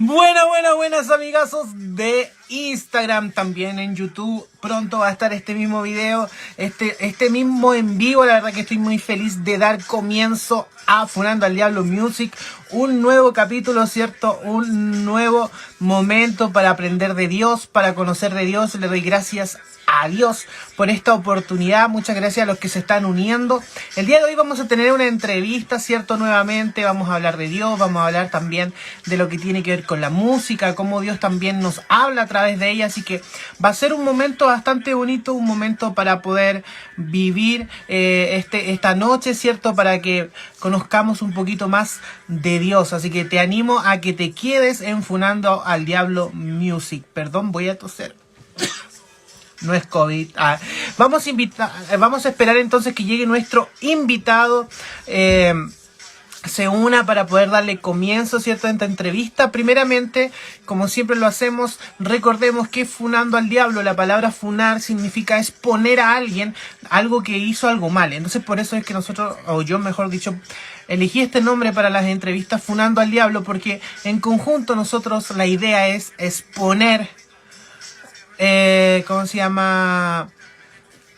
Buenas amigazos de Instagram, también en YouTube. Pronto va a estar este mismo video, este mismo en vivo. La verdad que estoy muy feliz de dar comienzo a Funando al Diablo Music. Un nuevo capítulo, ¿cierto? Un nuevo momento para aprender de Dios, para conocer de Dios. Le doy gracias a Dios por esta oportunidad. Muchas gracias a los que se están uniendo. El día de hoy vamos a tener una entrevista, ¿cierto? Nuevamente vamos a hablar de Dios, vamos a hablar también de lo que tiene que ver con la música, cómo Dios también nos habla a través de ella. Así que va a ser un momento bastante bonito, un momento para poder vivir esta noche, ¿cierto? Para que conozcamos un poquito más de Dios. Así que te animo a que te quedes en Funando al Diablo Music. Perdón, voy a toser. No es COVID. Vamos a esperar entonces que llegue nuestro invitado. Se una para poder darle comienzo, ¿cierto?, a esta entrevista. Primeramente, como siempre lo hacemos, recordemos que funando al diablo, la palabra funar significa exponer a alguien algo que hizo algo mal. Entonces por eso es que nosotros, o yo mejor dicho, elegí este nombre para las entrevistas, Funando al Diablo, porque en conjunto nosotros la idea es exponer, ¿cómo se llama?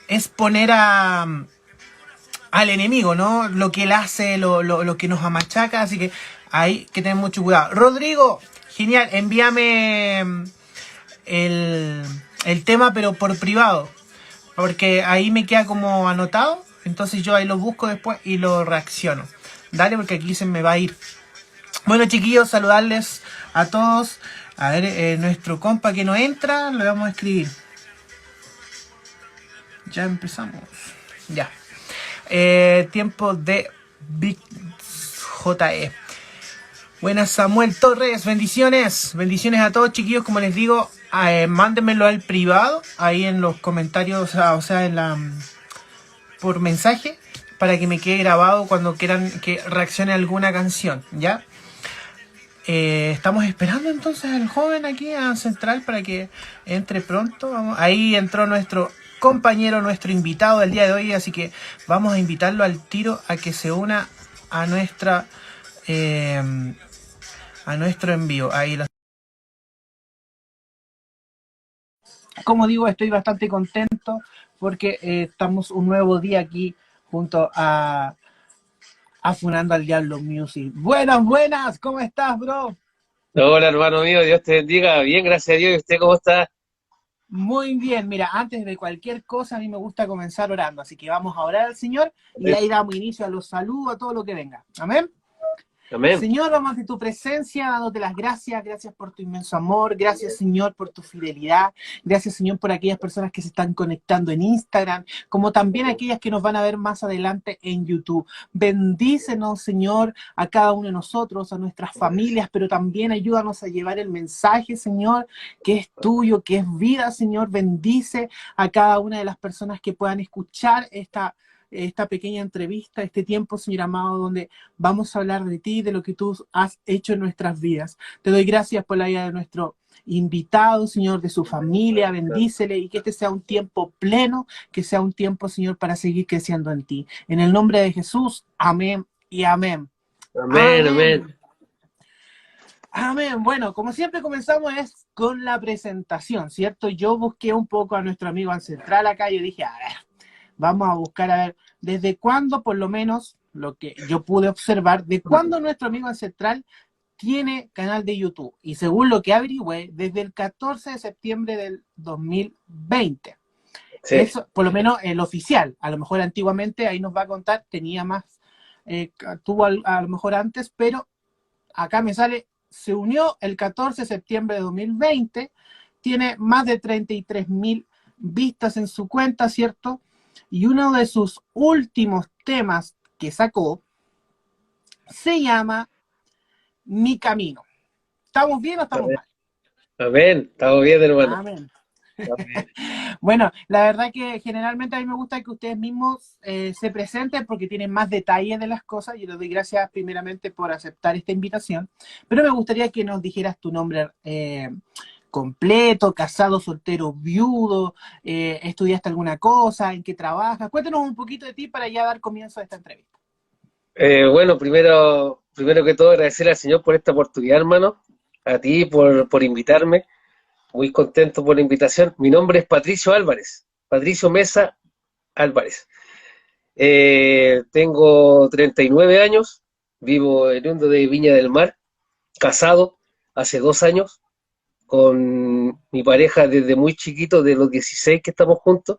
Exponer al enemigo, ¿no? Lo que él hace, lo que nos amachaca, así que hay que tener mucho cuidado. Rodrigo, genial, envíame el tema, pero por privado, porque ahí me queda como anotado, entonces yo ahí lo busco después y lo reacciono. Dale, porque aquí se me va a ir. Bueno, chiquillos, saludarles a todos. A ver, nuestro compa que no entra, lo vamos a escribir. Ya empezamos. Ya. Tiempo de Big JE. Buenas, Samuel Torres, bendiciones. Bendiciones a todos, chiquillos. Como les digo, mándenmelo al privado, ahí en los comentarios, o sea, por mensaje, para que me quede grabado cuando quieran que reaccione a alguna canción, ¿ya? Estamos esperando entonces al joven aquí a Central para que entre pronto. Ahí entró nuestro compañero, nuestro invitado del día de hoy, así que vamos a invitarlo al tiro a que se una a nuestro envío. Ahí como digo, estoy bastante contento porque estamos un nuevo día aquí junto a Funando al Diablo Music. Buenas, ¿cómo estás, bro? Hola, hermano mío, Dios te bendiga. Bien, gracias a Dios. ¿Y usted cómo está? Muy bien, mira, antes de cualquier cosa a mí me gusta comenzar orando, así que vamos a orar al Señor y de Amén. ahí damos inicio a los saludos, a todo lo que venga. Amén. Amén. Señor, vamos ante tu presencia, dándote las gracias. Gracias por tu inmenso amor. Gracias, Señor, por tu fidelidad. Gracias, Señor, por aquellas personas que se están conectando en Instagram, como también aquellas que nos van a ver más adelante en YouTube. Bendícenos, Señor, a cada uno de nosotros, a nuestras familias, pero también ayúdanos a llevar el mensaje, Señor, que es tuyo, que es vida, Señor. Bendice a cada una de las personas que puedan escuchar esta pequeña entrevista, este tiempo, Señor amado, donde vamos a hablar de ti, de lo que tú has hecho en nuestras vidas. Te doy gracias por la vida de nuestro invitado, Señor, de su familia, bendícele y que este sea un tiempo pleno, que sea un tiempo, Señor, para seguir creciendo en ti. En el nombre de Jesús, amén y amén. Amén, amén. Amén. Amén. Bueno, como siempre comenzamos es con la presentación, ¿cierto? Yo busqué un poco a nuestro amigo ancestral acá y yo dije, a ver, vamos a buscar a ver desde cuándo, por lo menos lo que yo pude observar, de cuándo nuestro amigo ancestral tiene canal de YouTube. Y según lo que averigüé, desde el 14 de septiembre del 2020. Sí. Eso, por lo menos el oficial. A lo mejor antiguamente, ahí nos va a contar, tenía más, tuvo a lo mejor antes, pero acá me sale, se unió el 14 de septiembre de 2020, tiene más de 33.000 vistas en su cuenta, ¿cierto? Y uno de sus últimos temas que sacó se llama Mi Camino. ¿Estamos bien o estamos Amén. mal? Amén. Estamos bien, hermano. Amén. Amén. Bueno, la verdad que generalmente a mí me gusta que ustedes mismos se presenten porque tienen más detalles de las cosas. Yo les doy gracias primeramente por aceptar esta invitación, pero me gustaría que nos dijeras tu nombre completo, casado, soltero, viudo, estudiaste alguna cosa, en qué trabajas. Cuéntanos un poquito de ti para ya dar comienzo a esta entrevista. Bueno, primero que todo, agradecer al Señor por esta oportunidad, hermano. a ti por invitarme. Muy contento por la invitación. Mi nombre es Patricio Álvarez, Patricio Mesa Álvarez. Tengo 39 años, vivo en Hondo de Viña del Mar, casado hace 2 años con mi pareja desde muy chiquito, de los 16 que estamos juntos.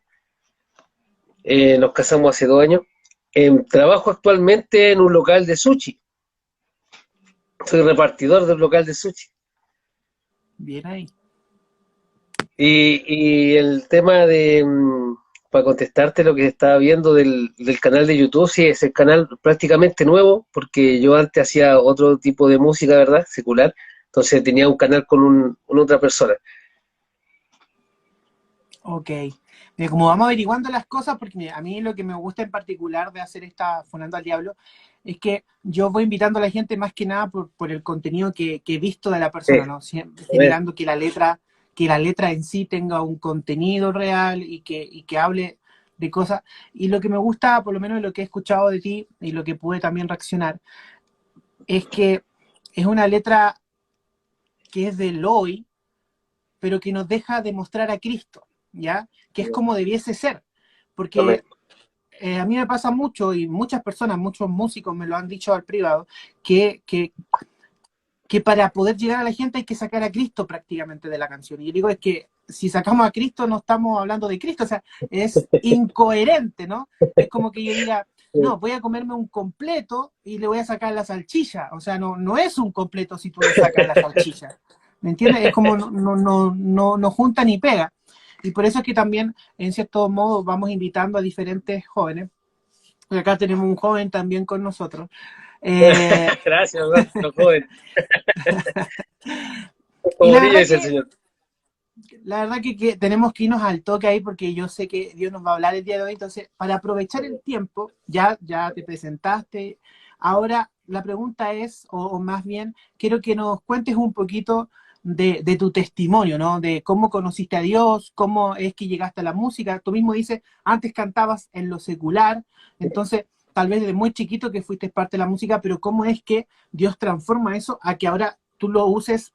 Nos casamos hace 2 años. Trabajo actualmente en un local de sushi. Soy repartidor del local de sushi. Bien ahí. Y el tema de, para contestarte lo que estaba viendo del canal de YouTube, sí, es el canal prácticamente nuevo, porque yo antes hacía otro tipo de música, ¿verdad? Secular. Entonces tenía un canal con otra persona. Ok. Mira, como vamos averiguando las cosas, porque mira, a mí lo que me gusta en particular de hacer esta Funando al Diablo es que yo voy invitando a la gente más que nada por el contenido que he visto de la Sí, persona, ¿no? Generando que la letra en sí tenga un contenido real y que hable de cosas. Y lo que me gusta, por lo menos lo que he escuchado de ti y lo que pude también reaccionar, es que es una letra que es del hoy, pero que nos deja demostrar a Cristo, ¿ya? Que es como debiese ser. amén. Porque a mí me pasa mucho, y muchas personas, muchos músicos me lo han dicho al privado, que, que, que para poder llegar a la gente hay que sacar a Cristo prácticamente de la canción. Y yo digo, es que si sacamos a Cristo no estamos hablando de Cristo, o sea, es incoherente, ¿no? Es como que yo diga, no, voy a comerme un completo y le voy a sacar la salchicha. O sea, no es un completo si tú le sacas la salchicha. ¿Me entiendes? Es como no junta ni pega. Y por eso es que también, en cierto modo, vamos invitando a diferentes jóvenes. Y acá tenemos un joven también con nosotros. Eh, Gracias, ¿verdad? Los jóvenes. y Como niño dice el Señor. la verdad que tenemos que irnos al toque ahí porque yo sé que Dios nos va a hablar el día de hoy. Entonces, para aprovechar el tiempo, ya te presentaste. Ahora la pregunta es, o más bien, quiero que nos cuentes un poquito de tu testimonio, ¿no? De cómo conociste a Dios, cómo es que llegaste a la música. Tú mismo dices, antes cantabas en lo secular, entonces tal vez desde muy chiquito que fuiste parte de la música, pero cómo es que Dios transforma eso a que ahora tú lo uses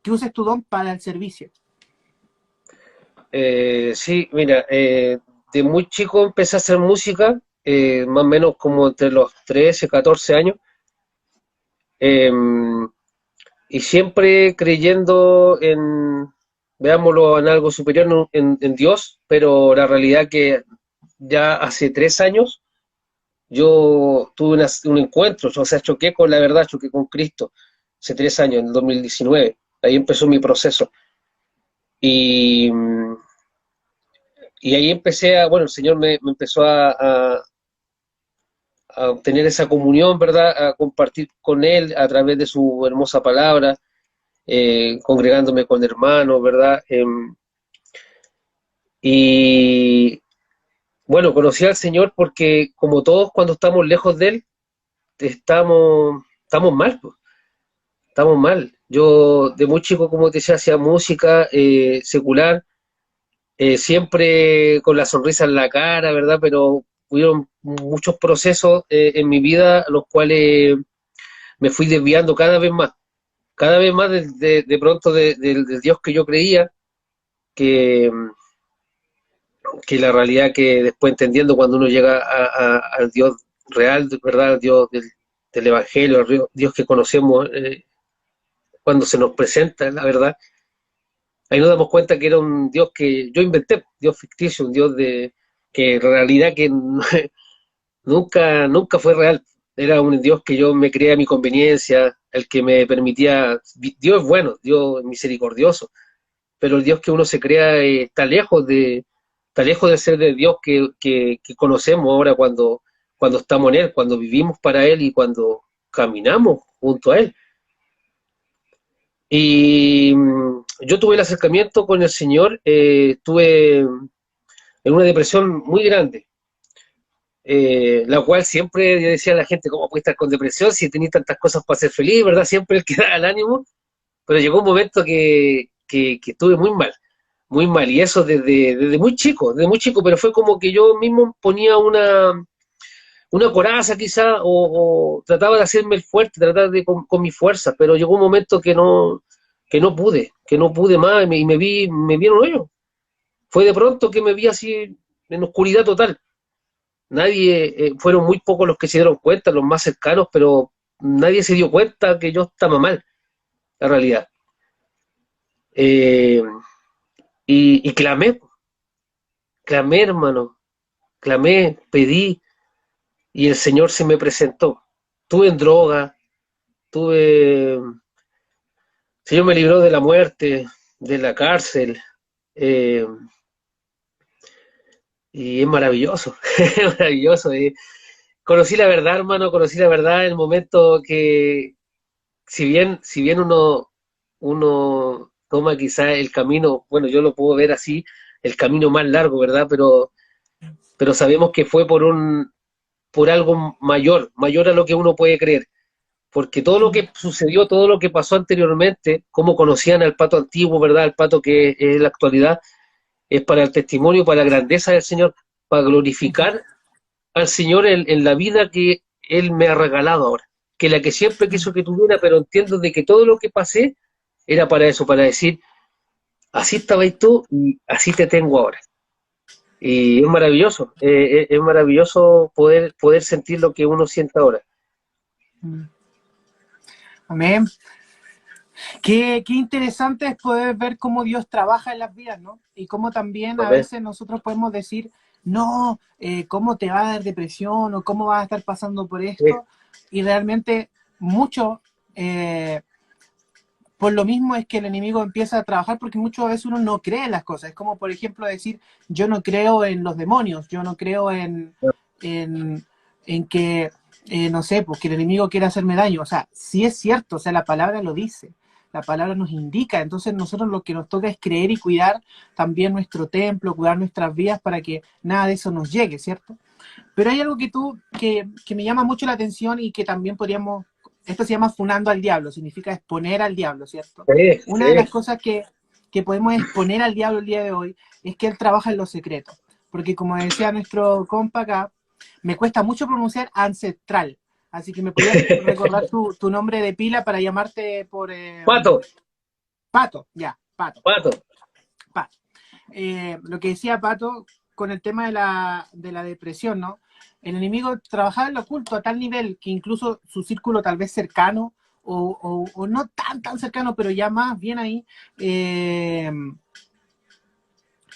que uses tu don para el servicio. Sí, mira, de muy chico empecé a hacer música, más o menos como entre los 13, 14 años, eh, y siempre creyendo en, veámoslo, en algo superior, no, en Dios, pero la realidad que ya hace 3 años yo tuve un encuentro, o sea, choqué con la verdad, choqué con Cristo, hace 3 años, en el 2019, ahí empezó mi proceso. Y, y ahí empecé a, bueno, el Señor me empezó a obtener esa comunión, ¿verdad? A compartir con Él a través de su hermosa palabra, congregándome con hermanos, ¿verdad? Y bueno, conocí al Señor porque como todos cuando estamos lejos de Él, estamos mal, pues, estamos mal. Yo de muy chico, como te decía, hacía música secular, siempre con la sonrisa en la cara, ¿verdad? Pero hubieron muchos procesos en mi vida, los cuales me fui desviando cada vez más de pronto del Dios que yo creía, que, que la realidad que después entendiendo cuando uno llega al Dios real, ¿verdad? Al Dios del Evangelio, al Dios que conocemos, cuando se nos presenta, la verdad, ahí nos damos cuenta que era un Dios que yo inventé, Dios ficticio, un Dios que en realidad que nunca fue real. Era un Dios que yo me creía a mi conveniencia, el que me permitía. Dios es bueno, Dios es misericordioso, pero el Dios que uno se crea está lejos de ser el Dios que conocemos ahora cuando estamos en Él, cuando vivimos para Él y cuando caminamos junto a Él. Y yo tuve el acercamiento con el Señor, estuve en una depresión muy grande, la cual siempre yo decía a la gente, ¿cómo puede estar con depresión si tenéis tantas cosas para ser feliz, verdad? Siempre el que da el ánimo, pero llegó un momento que estuve muy mal, y eso desde muy chico, pero fue como que yo mismo ponía una coraza quizá, o trataba de hacerme el fuerte, tratar de con mi fuerza, pero llegó un momento que no pude más y me vi en un hoyo. Fue de pronto que me vi así en oscuridad total. Nadie, fueron muy pocos los que se dieron cuenta, los más cercanos, pero nadie se dio cuenta que yo estaba mal, la realidad. Eh, y clamé, hermano, clamé, pedí, y el Señor se me presentó. Tuve en droga, tuve, el Señor me libró de la muerte, de la cárcel, eh, y es maravilloso, es maravilloso. Conocí la verdad, hermano, conocí la verdad en el momento que, si bien uno toma quizá el camino, bueno, yo lo puedo ver así, el camino más largo, ¿verdad? Pero sabemos que fue por algo mayor, mayor a lo que uno puede creer. Porque todo lo que sucedió, todo lo que pasó anteriormente, como conocían al pato antiguo, ¿verdad? Al pato que es en la actualidad, es para el testimonio, para la grandeza del Señor, para glorificar al Señor en la vida que Él me ha regalado ahora, que la que siempre quiso que tuviera, pero entiendo de que todo lo que pasé era para eso, para decir, así estabas tú y así te tengo ahora. Y es maravilloso poder sentir lo que uno siente ahora. Amén. Qué interesante es poder ver cómo Dios trabaja en las vidas, ¿no? Y cómo también a Amén. veces nosotros podemos decir, no, ¿cómo te va a dar depresión? O ¿cómo vas a estar pasando por Sí, esto? Y realmente mucho, por lo mismo es que el enemigo empieza a trabajar, porque muchas veces uno no cree en las cosas. Es como, por ejemplo, decir, yo no creo en los demonios, yo no creo en, en que, no sé, pues que el enemigo quiere hacerme daño. O sea, sí es cierto, o sea, la palabra lo dice, la palabra nos indica. Entonces nosotros lo que nos toca es creer y cuidar también nuestro templo, cuidar nuestras vidas para que nada de eso nos llegue, ¿cierto? Pero hay algo que me llama mucho la atención y que también podríamos, esto se llama funando al diablo, significa exponer al diablo, ¿cierto? sí, Una de las sí. cosas que podemos exponer al diablo el día de hoy es que él trabaja en los secretos. Porque como decía nuestro compa acá, me cuesta mucho pronunciar ancestral. Así que me podías recordar tu nombre de pila para llamarte por Pato, Pato, ya, Pato. pato. Pato. Lo que decía Pato con el tema de la depresión, ¿no? El enemigo trabajaba en lo oculto a tal nivel que incluso su círculo tal vez cercano, o no tan cercano, pero ya más bien ahí,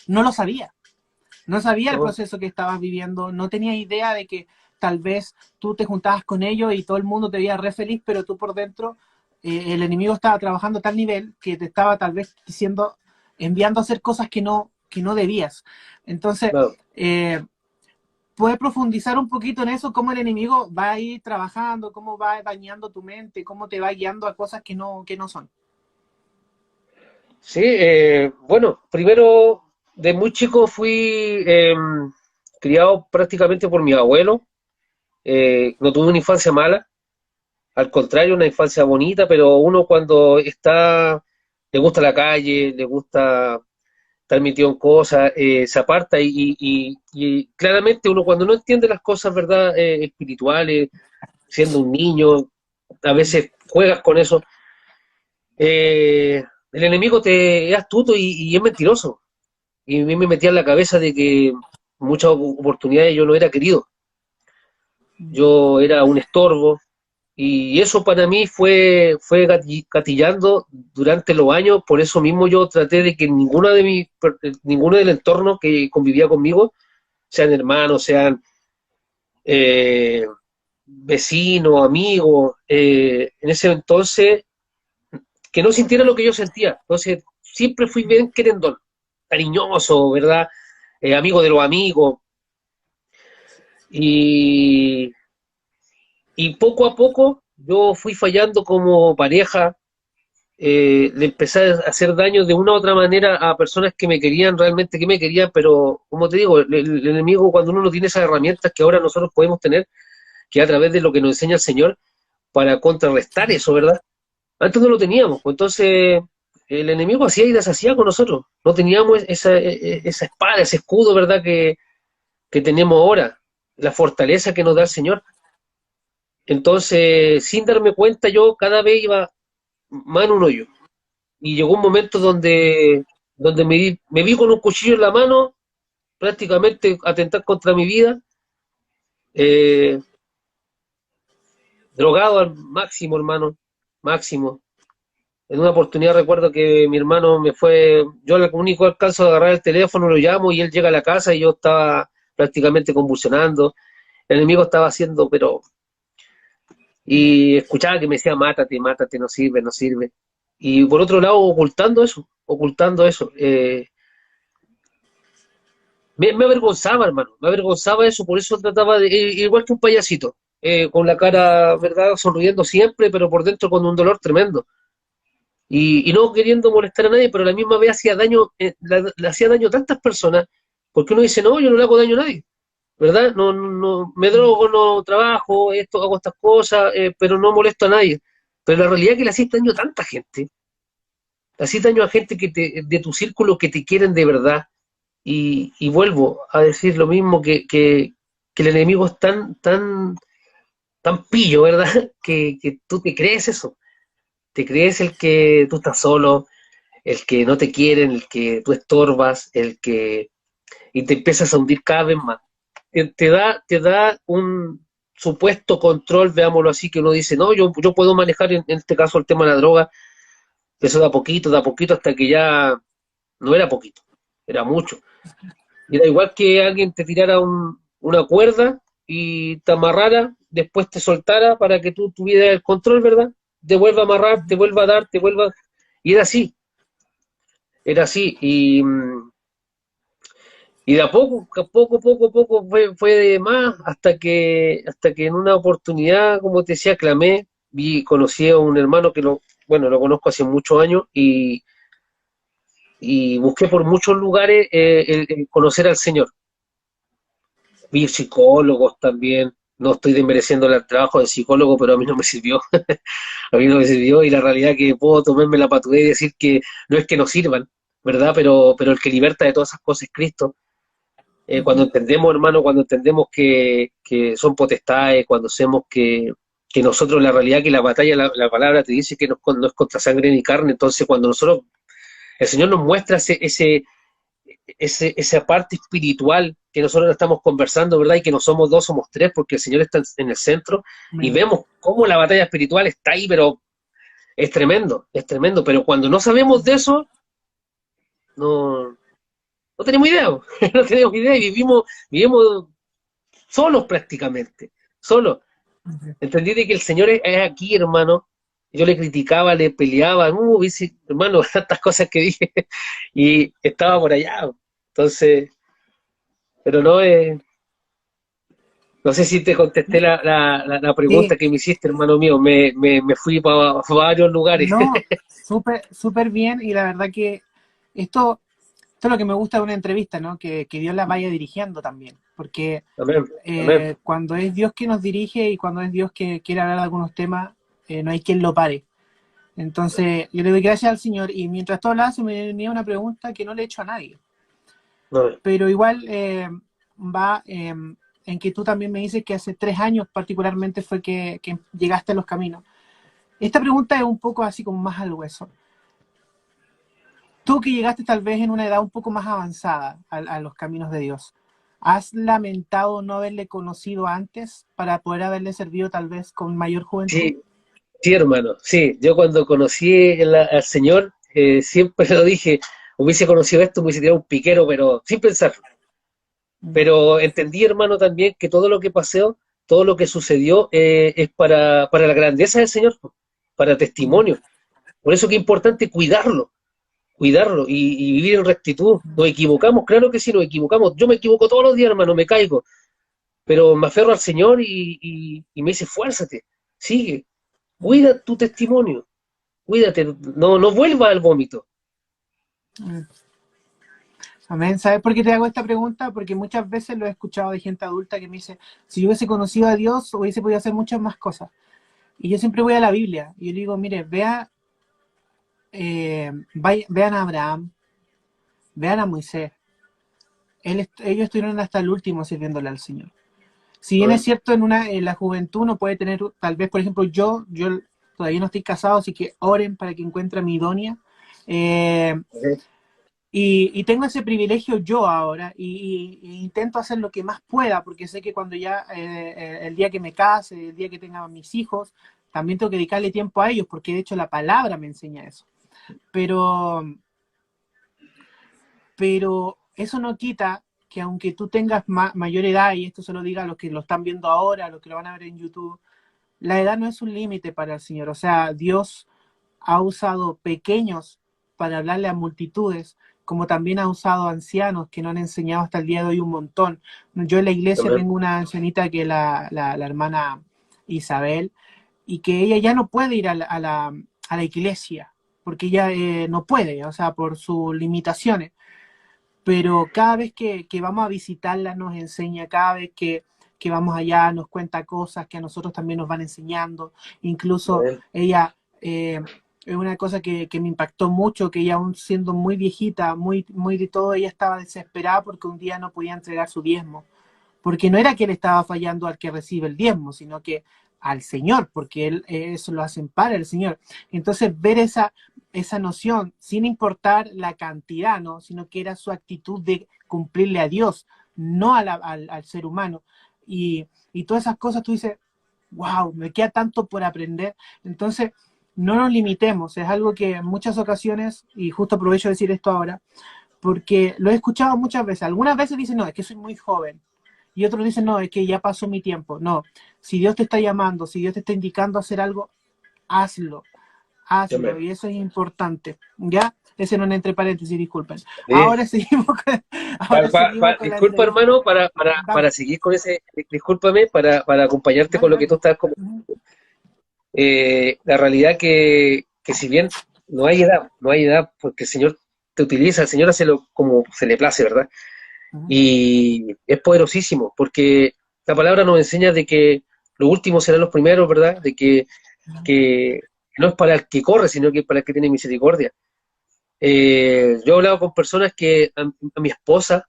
no lo sabía. No sabía el No, proceso que estabas viviendo, no tenía idea de que tal vez tú te juntabas con ellos y todo el mundo te veía re feliz, pero tú por dentro, el enemigo estaba trabajando a tal nivel que te estaba tal vez diciendo, enviando a hacer cosas que no debías. Entonces, no. puedes profundizar un poquito en eso, cómo el enemigo va a ir trabajando, cómo va dañando tu mente, cómo te va guiando a cosas que no son. Sí, bueno, primero de muy chico fui criado prácticamente por mi abuelo. No tuve una infancia mala, al contrario, una infancia bonita, pero uno cuando le gusta la calle, le gusta estar metido en cosas, se aparta y claramente uno cuando no entiende las cosas, ¿verdad? Espirituales, siendo un niño, a veces juegas con eso. El enemigo es astuto y es mentiroso. Y a mí me metía en la cabeza de que muchas oportunidades yo no era querido, yo era un estorbo, y eso para mí fue gatillando durante los años. Por eso mismo yo traté de que ninguno del entorno que convivía conmigo, sean hermanos, sean eh, vecinos, amigos, en ese entonces, que no sintiera lo que yo sentía. Entonces, siempre fui bien querendón, cariñoso, ¿verdad? Amigo de los amigos. Y, y poco a poco yo fui fallando como pareja, le empecé a hacer daño de una u otra manera a personas que me querían realmente, que me querían, pero como te digo, el enemigo cuando uno no tiene esas herramientas que ahora nosotros podemos tener, que a través de lo que nos enseña el Señor, para contrarrestar eso, ¿verdad? Antes no lo teníamos, pues entonces el enemigo hacía y deshacía con nosotros, no teníamos esa espada, ese escudo, ¿verdad? Que tenemos ahora. la fortaleza que nos da el Señor. Entonces, sin darme cuenta, yo cada vez iba más en un hoyo. Y llegó un momento donde me vi con un cuchillo en la mano, prácticamente atentar contra mi vida, eh, drogado al máximo, hermano, máximo. En una oportunidad recuerdo que mi hermano yo lo único alcanzo a agarrar el teléfono, lo llamo y él llega a la casa y yo estaba prácticamente convulsionando. El enemigo estaba haciendo, pero y escuchaba que me decía, mátate, mátate, no sirve, no sirve. Y por otro lado, ocultando eso. Me avergonzaba, hermano, me avergonzaba eso, por eso trataba de, igual que un payasito, con la cara, ¿verdad?, sonriendo siempre, pero por dentro con un dolor tremendo. Y no queriendo molestar a nadie, pero a la misma vez hacía daño, le hacía daño a tantas personas, porque uno dice, no, yo no le hago daño a nadie. ¿Verdad? No, no, no, me drogo, no trabajo, esto, hago estas cosas, pero no molesto a nadie. Pero la realidad es que le hacís daño a tanta gente, le hacís daño a gente de tu círculo que te quieren de verdad. Y vuelvo a decir lo mismo que el enemigo es tan pillo, ¿verdad? Que tú te crees eso, te crees el que tú estás solo, el que no te quieren, el que tú estorbas, y te empiezas a hundir cada vez más. Te da un supuesto control, veámoslo así, que uno dice, no, yo puedo manejar en este caso el tema de la droga, eso da a poquito, hasta que ya no era poquito, era mucho. Y era igual que alguien te tirara una cuerda y te amarrara, después te soltara para que tú tuvieras el control, ¿verdad? Te vuelva a amarrar, te vuelva a dar, te vuelva... Y era así, y de a poco fue de más hasta que en una oportunidad, como te decía, clamé, conocí a un hermano que lo conozco hace muchos años y busqué por muchos lugares el conocer al Señor. Vi psicólogos también, no estoy desmereciendo el trabajo de psicólogo, pero a mí no me sirvió, a mí no me sirvió y la realidad es que puedo tomarme la patudez y decir que no es que no sirvan, ¿verdad? Pero el que liberta de todas esas cosas es Cristo. Cuando Ujú. entendemos, hermano, cuando entendemos que son potestades, cuando hacemos que nosotros, la realidad que la batalla, la palabra te dice que no es contra sangre ni carne, entonces cuando nosotros, el Señor nos muestra esa parte espiritual que nosotros estamos conversando, ¿verdad? Y que no somos dos, somos tres, porque el Señor está en el centro, y Amén. vemos cómo la batalla espiritual está ahí, pero es tremendo, pero cuando no sabemos de eso, no, no tenemos idea, no tenemos idea y vivimos solos prácticamente, solos. Ujú. Entendí de que el Señor es aquí, hermano. Yo le criticaba, le peleaba, dice, hermano, tantas cosas que dije, y estaba por allá. Entonces, pero no sé si te contesté la pregunta Sí, que me hiciste, hermano mío. Me fui para varios lugares. no, súper, súper bien y la verdad que esto, esto es lo que me gusta de una entrevista, ¿no? Que Dios la vaya dirigiendo también, porque Amén, amén. cuando es Dios que nos dirige y cuando es Dios que quiere hablar de algunos temas, no hay quien lo pare. Entonces, yo le doy gracias al Señor y mientras tú hablabas se me venía una pregunta que no le he hecho a nadie, No, pero igual va en que tú también me dices que hace 3 años particularmente fue que llegaste a los caminos. Esta pregunta es un poco así como más al hueso. Tú que llegaste tal vez en una edad un poco más avanzada a los caminos de Dios, ¿has lamentado no haberle conocido antes para poder haberle servido tal vez con mayor juventud? sí, sí, hermano, sí. Yo cuando conocí al Señor, siempre lo dije, hubiese conocido esto, me hubiese tirado un piquero, pero sin pensar. Mm. Pero entendí, hermano, también que todo lo que pasó, todo lo que sucedió, es para la grandeza del Señor, para Mm. testimonio. Por eso que es importante cuidarlo y vivir en rectitud. Nos equivocamos, claro que sí, nos equivocamos. Yo me equivoco todos los días, hermano, me caigo, pero me aferro al Señor y me dice, fuérzate, sigue, cuida tu testimonio, cuídate, no vuelva al vómito. Mm. Amén. ¿Sabes por qué te hago esta pregunta? Porque muchas veces lo he escuchado de gente adulta que me dice, si yo hubiese conocido a Dios, hubiese podido hacer muchas más cosas. Y yo siempre voy a la Biblia y yo le digo, mire, vean a Abraham, vean a Moisés. Ellos estuvieron hasta el último sirviéndole al Señor. Si bien es cierto, en la juventud uno puede tener, tal vez, por ejemplo, yo todavía no estoy casado, así que oren para que encuentre a mi idónea. Eh, y tengo ese privilegio yo ahora y intento hacer lo que más pueda, porque sé que cuando ya, el día que me case, el día que tenga mis hijos, también tengo que dedicarle tiempo a ellos, porque de hecho la palabra me enseña eso. Pero, pero eso no quita que aunque tú tengas mayor edad, y esto se lo diga a los que lo están viendo ahora, a los que lo van a ver en YouTube, la edad no es un límite para el Señor. O sea, Dios ha usado pequeños para hablarle a multitudes, como también ha usado ancianos que nos han enseñado hasta el día de hoy un montón. Yo en la iglesia Amén. tengo una ancianita que es la hermana Isabel, y que ella ya no puede ir a la iglesia, porque ella no puede, o sea, por sus limitaciones. Pero cada vez que vamos a visitarla nos enseña, cada vez que vamos allá nos cuenta cosas que a nosotros también nos van enseñando. Incluso Amén. ella, es una cosa que me impactó mucho, que ella aún siendo muy viejita, muy de todo, ella estaba desesperada porque un día no podía entregar su diezmo, porque no era que él estaba fallando al que recibe el diezmo, sino que al Señor, porque él eso lo hacen para el Señor. Entonces, ver esa noción, sin importar la cantidad, ¿no? Sino que era su actitud de cumplirle a Dios, no al ser humano. Y todas esas cosas tú dices, wow, me queda tanto por aprender. Entonces, no nos limitemos, es algo que en muchas ocasiones, y justo aprovecho de decir esto ahora, porque lo he escuchado muchas veces. Algunas veces dicen, no, es que soy muy joven. Y otros dicen, no, es que ya pasó mi tiempo. No, si Dios te está llamando, si Dios te está indicando hacer algo, hazlo, hazlo. Amén. Y eso es importante. ¿Ya? Ese no es entre paréntesis, disculpen. Sí. Ahora seguimos con la Disculpa, entrevista. hermano, para Dale. seguir con ese, discúlpame, para acompañarte con Dale, lo que dale. tú estás comentando. La realidad que si bien no hay edad, porque el Señor te utiliza, el Señor hace lo como se le place, ¿verdad? Ujú, Y es poderosísimo, porque la palabra nos enseña de que los últimos serán los primeros, ¿verdad? De que no es para el que corre, sino que es para el que tiene misericordia. Yo he hablado con personas que a mi esposa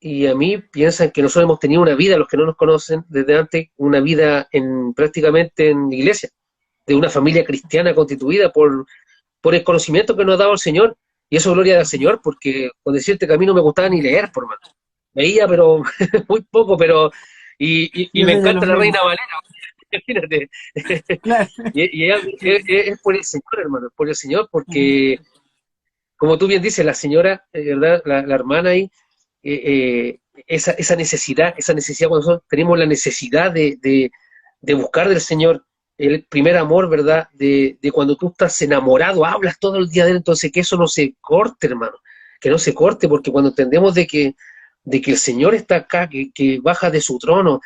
y a mí piensan que nosotros hemos tenido una vida, los que no nos conocen desde antes, una vida prácticamente en iglesia, de una familia cristiana constituida por el conocimiento que nos ha dado el Señor. Y eso gloria al ujú. Señor, porque con decirte que a mí no me gustaba ni leer, por mano. Veía, pero muy poco, pero y Yo me soy de los encanta la mismos. Reina Valera, imagínate. Claro. Es por el Señor, hermano, es por el Señor, Ujú, porque como tú bien dices, la señora, ¿verdad? La hermana ahí, esa necesidad, cuando nosotros tenemos la necesidad de buscar del Señor, el primer amor, ¿verdad? De cuando tú estás enamorado, hablas todo el día de él, entonces que eso no se corte, hermano, que no se corte, porque cuando entendemos de que el Señor está acá, que baja de su trono,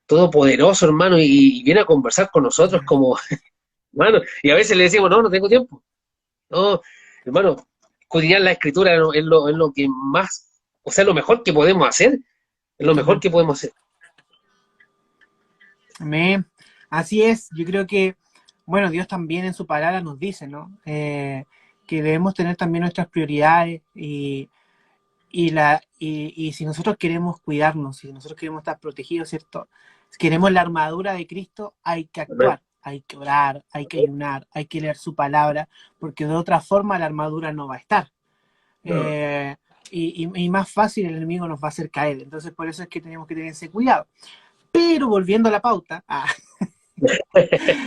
todopoderoso, hermano, y viene a conversar con nosotros ujú. como, hermano, y a veces le decimos, no, no tengo tiempo. No, hermano, escudriñar la escritura es lo que más, o sea, lo mejor que podemos hacer, es lo mejor Amén. que podemos hacer. Amén. Así es, yo creo que, bueno, Dios también en su palabra nos dice, ¿no? Que debemos tener también nuestras prioridades y si nosotros queremos cuidarnos, si nosotros queremos estar protegidos, ¿cierto? Si queremos la armadura de Cristo, hay que Amén. actuar, hay que orar, hay que ayunar, hay que leer su palabra, porque de otra forma la armadura no va a estar. No. Eh, y más fácil el enemigo nos va a hacer caer. Entonces, por eso es que tenemos que tener ese cuidado. Pero volviendo a la pauta,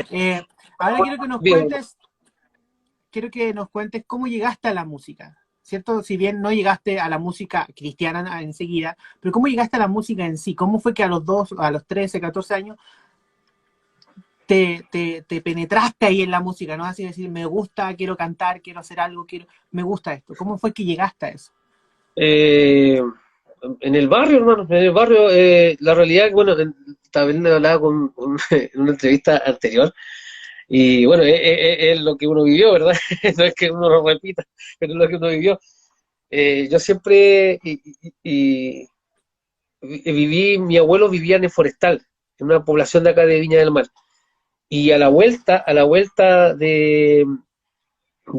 eh, ahora Bien, quiero que nos cuentes cómo llegaste a la música, ¿cierto? Si bien no llegaste a la música cristiana enseguida, pero cómo llegaste a la música en sí, cómo fue que a los 13, 14 años te penetraste ahí en la música, ¿no? Así decir, me gusta, quiero cantar, quiero hacer algo, me gusta esto. ¿Cómo fue que llegaste a eso? eh, en el barrio, hermano, en el barrio, la realidad, bueno, también hablaba en una entrevista anterior, y bueno, es lo que uno vivió, ¿verdad? No es que uno lo repita, pero es lo que uno vivió. Yo siempre mi abuelo vivía en el Forestal, en una población de acá de Viña del Mar. Y a la vuelta de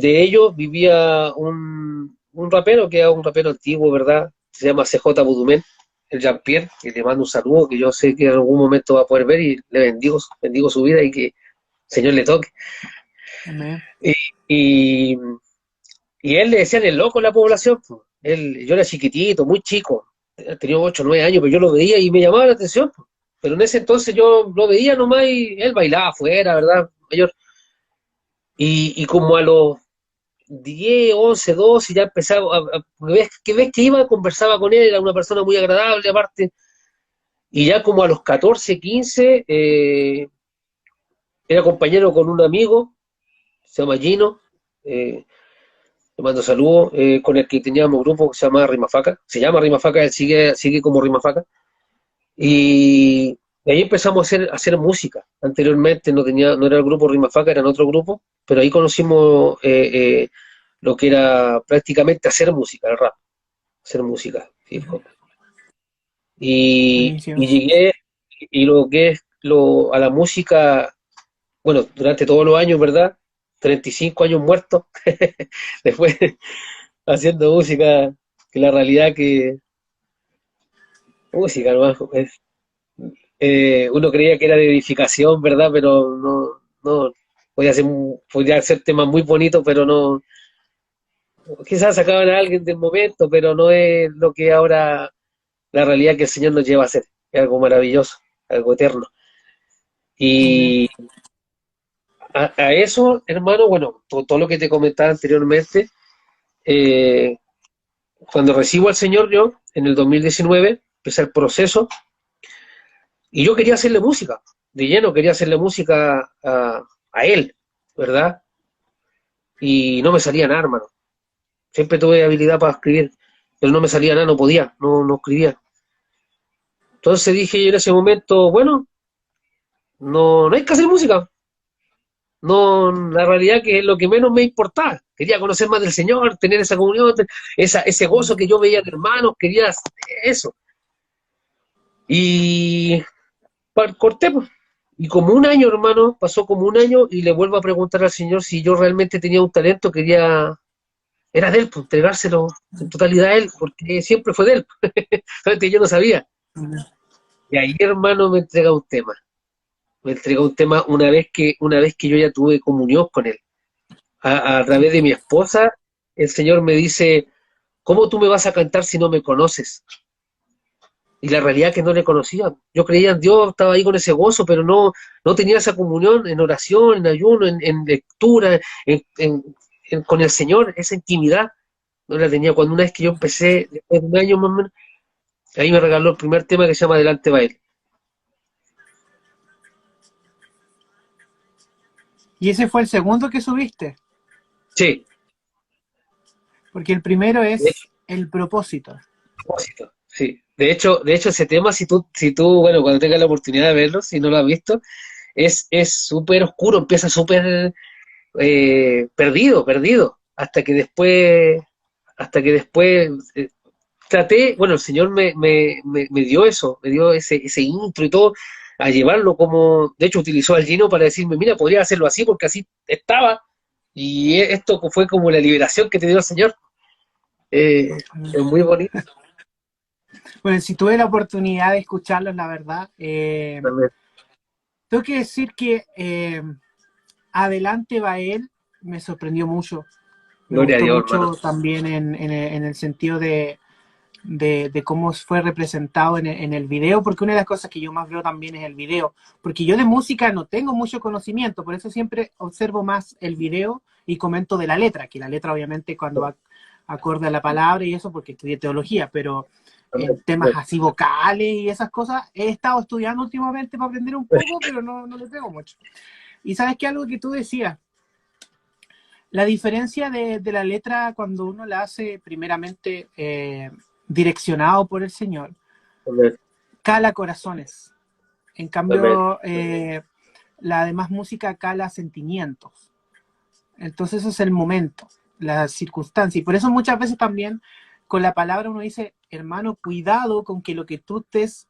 ellos vivía un rapero, que era un rapero antiguo, ¿verdad? Se llama CJ Budumén. el Jean-Pierre, que le mando un saludo, que yo sé que en algún momento va a poder ver y le bendigo su vida y que el Señor le toque. Amén. Y, y él le decían el loco a la población, po. Yo era chiquitito, muy chico, tenía 8 o 9 años, pero yo lo veía y me llamaba la atención, po. Pero en ese entonces yo lo veía nomás y él bailaba afuera, ¿verdad? Mayor. Y como a los 10, 11, 12, ya empezaba, ves que iba, conversaba con él, era una persona muy agradable aparte, y ya como a los 14, 15, era compañero con un amigo, se llama Gino, le mando saludos, con el que teníamos un grupo que se llama Rimafaca, él sigue como Rimafaca, y ahí empezamos a hacer música. Anteriormente no era el grupo Rimafaca, era en otro grupo, pero ahí conocimos lo que era prácticamente hacer música, el rap, hacer música, hip hop. Y Buenísimo. llegué, y lo que es a la música, bueno, durante todos los años, ¿verdad? 35 años muertos, después haciendo música, que la realidad que música, ¿no? Uno creía que era de edificación, ¿verdad? Pero no, podía ser temas muy bonitos, pero no, quizás sacaban a alguien del momento, pero no es lo que ahora la realidad que el Señor nos lleva a hacer, es algo maravilloso, algo eterno. Amén. Y a eso, hermano, bueno, todo lo que te comentaba anteriormente, eh, cuando recibo al Señor yo, en el 2019, empecé el proceso, y yo quería hacerle música, de lleno quería hacerle música a él, ¿verdad? Y no me salía nada, hermano. Siempre tuve habilidad para escribir, pero no me salía nada, no podía, no escribía. Entonces dije yo en ese momento, bueno, no hay que hacer música. No, la realidad que es lo que menos me importaba. Quería conocer más del Señor, tener esa comunión, ese gozo que yo veía en hermanos, quería eso. Y corté, pues. Y como un año, hermano, pasó como un año y le vuelvo a preguntar al Señor si yo realmente tenía un talento, era de él, pues, entregárselo en totalidad a él, porque siempre fue de él. Solamente yo no sabía. Amén. Y ahí, hermano, me entrega un tema. Me entregó un tema una vez que yo ya tuve comunión con él. A través de mi esposa, el Señor me dice, ¿cómo tú me vas a cantar si no me conoces? Y la realidad es que no le conocía. Yo creía en Dios, estaba ahí con ese gozo, pero no tenía esa comunión en oración, en ayuno, en lectura, con el Señor, esa intimidad. No la tenía. Cuando una vez que yo empecé, después de un año más o menos, ahí me regaló el primer tema que se llama Adelante va él. ¿Y ese fue el segundo que subiste? Sí, Porque el primero de es hecho, el propósito. propósito, sí. De hecho, ese tema, si tú, bueno, cuando tengas la oportunidad de verlo, si no lo has visto, es súper oscuro, empieza súper perdido, hasta que después bueno, el Señor me dio eso, me dio ese intro y todo, a llevarlo como, de hecho utilizó al Gino para decirme, mira, podría hacerlo así porque así estaba, y esto fue como la liberación que te dio el Señor. Es muy bonito Bueno, si tuve la oportunidad de escucharlos, la verdad, también. tengo que decir que Adelante va él, me sorprendió mucho. Me Gloria a gustó Dios, hermano. mucho también en el sentido de cómo fue representado en el video, porque una de las cosas que yo más veo también es el video, porque yo de música no tengo mucho conocimiento, por eso siempre observo más el video y comento de la letra, que la letra obviamente cuando va acorde a la palabra y eso, porque estudié teología, pero en temas así vocales y esas cosas, he estado estudiando últimamente para aprender un poco, pero no le pego mucho. Y sabes que algo que tú decías, la diferencia de la letra cuando uno la hace primeramente direccionado por el Señor, Amén, cala corazones. En amén, cambio, la demás música cala sentimientos. Entonces eso es el momento, la circunstancia. Y por eso muchas veces también con la palabra uno dice, hermano, cuidado con que lo que tú estés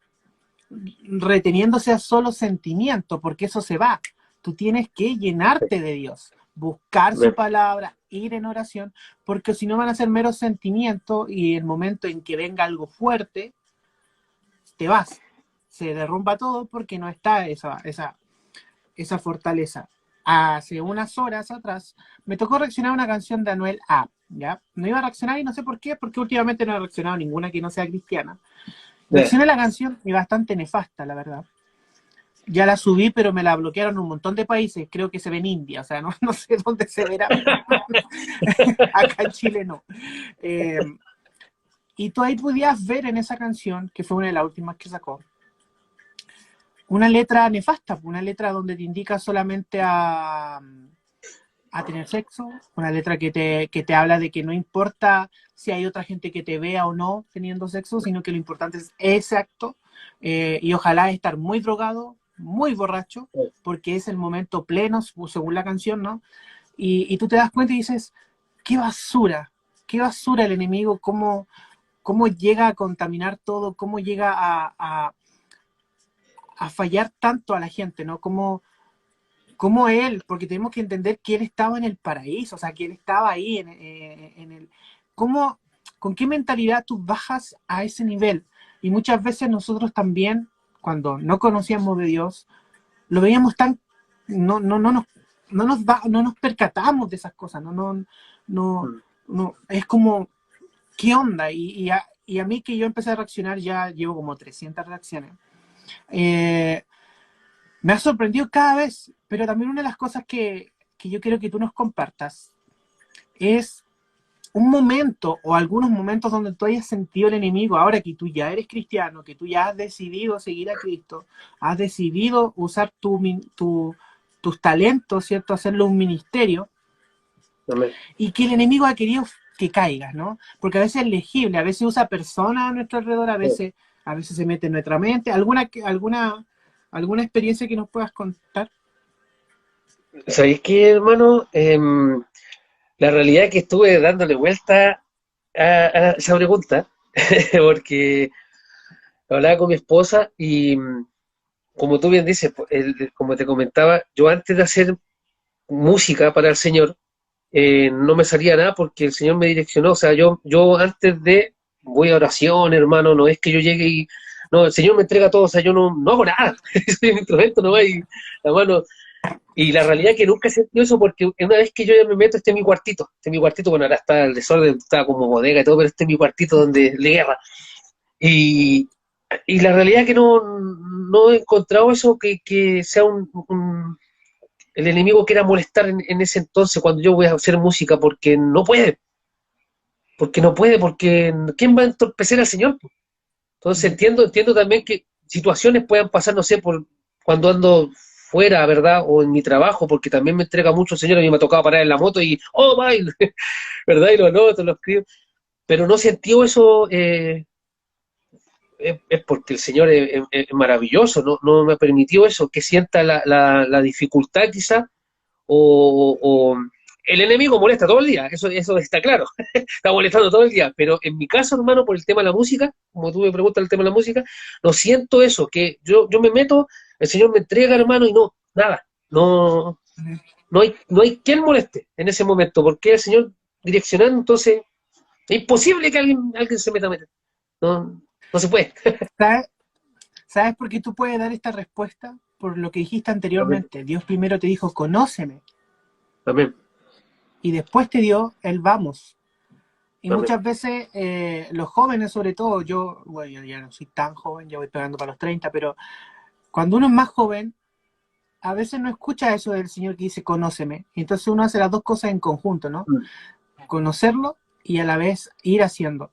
reteniendo sea solo sentimiento, porque eso se va. Tú tienes que llenarte de Dios, buscar su amén. palabra, ir en oración, porque si no van a ser meros sentimientos y el momento en que venga algo fuerte, te vas, se derrumba todo porque no está esa fortaleza. Hace unas horas atrás me tocó reaccionar a una canción de Anuel A, ¿ya? No iba a reaccionar y no sé por qué, porque últimamente no he reaccionado a ninguna que no sea cristiana. Reaccioné a la canción y bastante nefasta, la verdad. Ya la subí, pero me la bloquearon un montón de países. Creo que se ve en India, o sea, no sé dónde se verá. Acá en Chile no. Y tú ahí podías ver en esa canción, que fue una de las últimas que sacó, una letra nefasta, una letra donde te indica solamente a tener sexo, una letra que te habla de que no importa si hay otra gente que te vea o no teniendo sexo, sino que lo importante es ese acto, y ojalá estar muy drogado, muy borracho, porque es el momento pleno, según la canción, ¿no? Y tú te das cuenta y dices, qué basura el enemigo, cómo llega a contaminar todo, cómo llega a fallar tanto a la gente, ¿no? Como él, porque tenemos que entender que él estaba en el paraíso, o sea, que él estaba ahí en el... ¿Cómo, con qué mentalidad tú bajas a ese nivel? Y muchas veces nosotros también, cuando no conocíamos de Dios, lo veíamos tan... No nos percatamos de esas cosas, es como, ¿qué onda? Y a mí que yo empecé a reaccionar, ya llevo como 300 reacciones. Me ha sorprendido cada vez, pero también una de las cosas que yo quiero que tú nos compartas es un momento o algunos momentos donde tú hayas sentido el enemigo, ahora que tú ya eres cristiano, que tú ya has decidido seguir a Cristo, has decidido usar tus talentos, ¿cierto? Hacerlo un ministerio, Amén. y que el enemigo ha querido que caigas, ¿no? Porque a veces es legible, a veces usa personas a nuestro alrededor, a veces se mete en nuestra mente. ¿Alguna experiencia que nos puedas contar? ¿Sabéis qué, hermano? La realidad es que estuve dándole vuelta a esa pregunta, porque hablaba con mi esposa y, como tú bien dices, como te comentaba, yo antes de hacer música para el Señor, no me salía nada porque el Señor me direccionó. O sea, yo antes de voy a oración, hermano, no es que yo llegue y no, el Señor me entrega todo, o sea, yo no hago nada, soy un instrumento nomás y hermano, y la realidad es que nunca he sentido eso porque una vez que yo ya me meto, este es mi cuartito, bueno, ahora está el desorden, está como bodega y todo, pero este es mi cuartito donde le guerra. Y, y la realidad es que no he encontrado eso que sea el enemigo quiera molestar en ese entonces cuando yo voy a hacer música, porque no puede, porque ¿quién va a entorpecer al Señor? Entonces entiendo también que situaciones puedan pasar, no sé, por cuando ando fuera, ¿verdad? O en mi trabajo, porque también me entrega mucho el Señor, a mí me ha tocado parar en la moto y, oh, my, ¿verdad? Y lo anoto, lo escribo, pero no sentí eso, es porque el Señor es maravilloso, no me permitió eso, que sienta la dificultad quizá, o el enemigo molesta todo el día, eso está claro, está molestando todo el día, pero en mi caso, hermano, por el tema de la música, como tú me preguntas el tema de la música, no siento eso, que yo me meto, el Señor me entrega, hermano, y no, nada, no hay quien moleste en ese momento, porque el Señor direccionando, entonces es imposible que alguien se meta a meter, no se puede. ¿Sabes? ¿Sabes por qué tú puedes dar esta respuesta? Por lo que dijiste Amén, anteriormente. Dios primero te dijo, conóceme, amén, y después te dio el vamos. Y amén. muchas veces los jóvenes, sobre todo, bueno, yo ya no soy tan joven, ya voy pegando para los 30, pero cuando uno es más joven, a veces no escucha eso del Señor que dice, conóceme. Y entonces uno hace las dos cosas en conjunto, ¿no? Mm, Conocerlo y a la vez ir haciendo.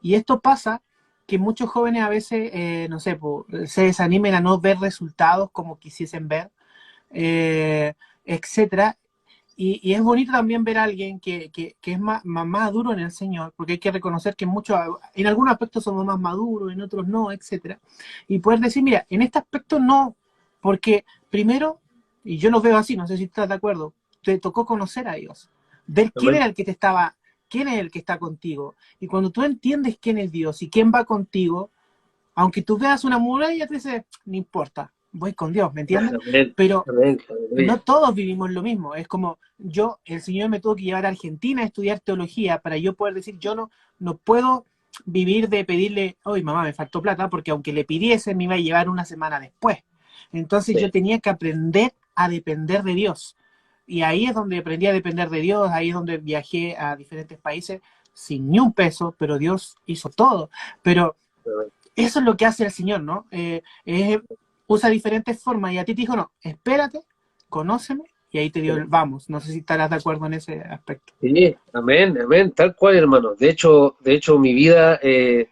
Y esto pasa que muchos jóvenes a veces, no sé, se desanimen a no ver resultados como quisiesen ver, etcétera. Y es bonito también ver a alguien que es más maduro en el Señor, porque hay que reconocer que en algunos aspectos somos más maduros, en otros no, etcétera. Y poder decir, mira, en este aspecto no, porque primero, y yo lo veo así, no sé si estás de acuerdo, te tocó conocer a Dios, ver quién amén. era el que te estaba, quién es el que está contigo. Y cuando tú entiendes quién es Dios y quién va contigo, aunque tú veas una muralla, te dices, no importa, voy con Dios, ¿me entiendes? Amén, Pero amén, aleluya. no todos vivimos lo mismo. Es como el Señor me tuvo que llevar a Argentina a estudiar teología para yo poder decir, yo no puedo vivir de pedirle, oye mamá, me faltó plata, porque aunque le pidiese me iba a llevar una semana después. Entonces yo sí, tenía que aprender a depender de Dios. Y ahí es donde aprendí a depender de Dios, ahí es donde viajé a diferentes países sin ni un peso, pero Dios hizo todo. Pero eso es lo que hace el Señor, ¿no? Usa diferentes formas y a ti te dijo, no, espérate, conóceme y ahí te dio el vamos. No sé si estarás de acuerdo en ese aspecto. sí, amén, amén, tal cual, hermano. De hecho, mi vida, el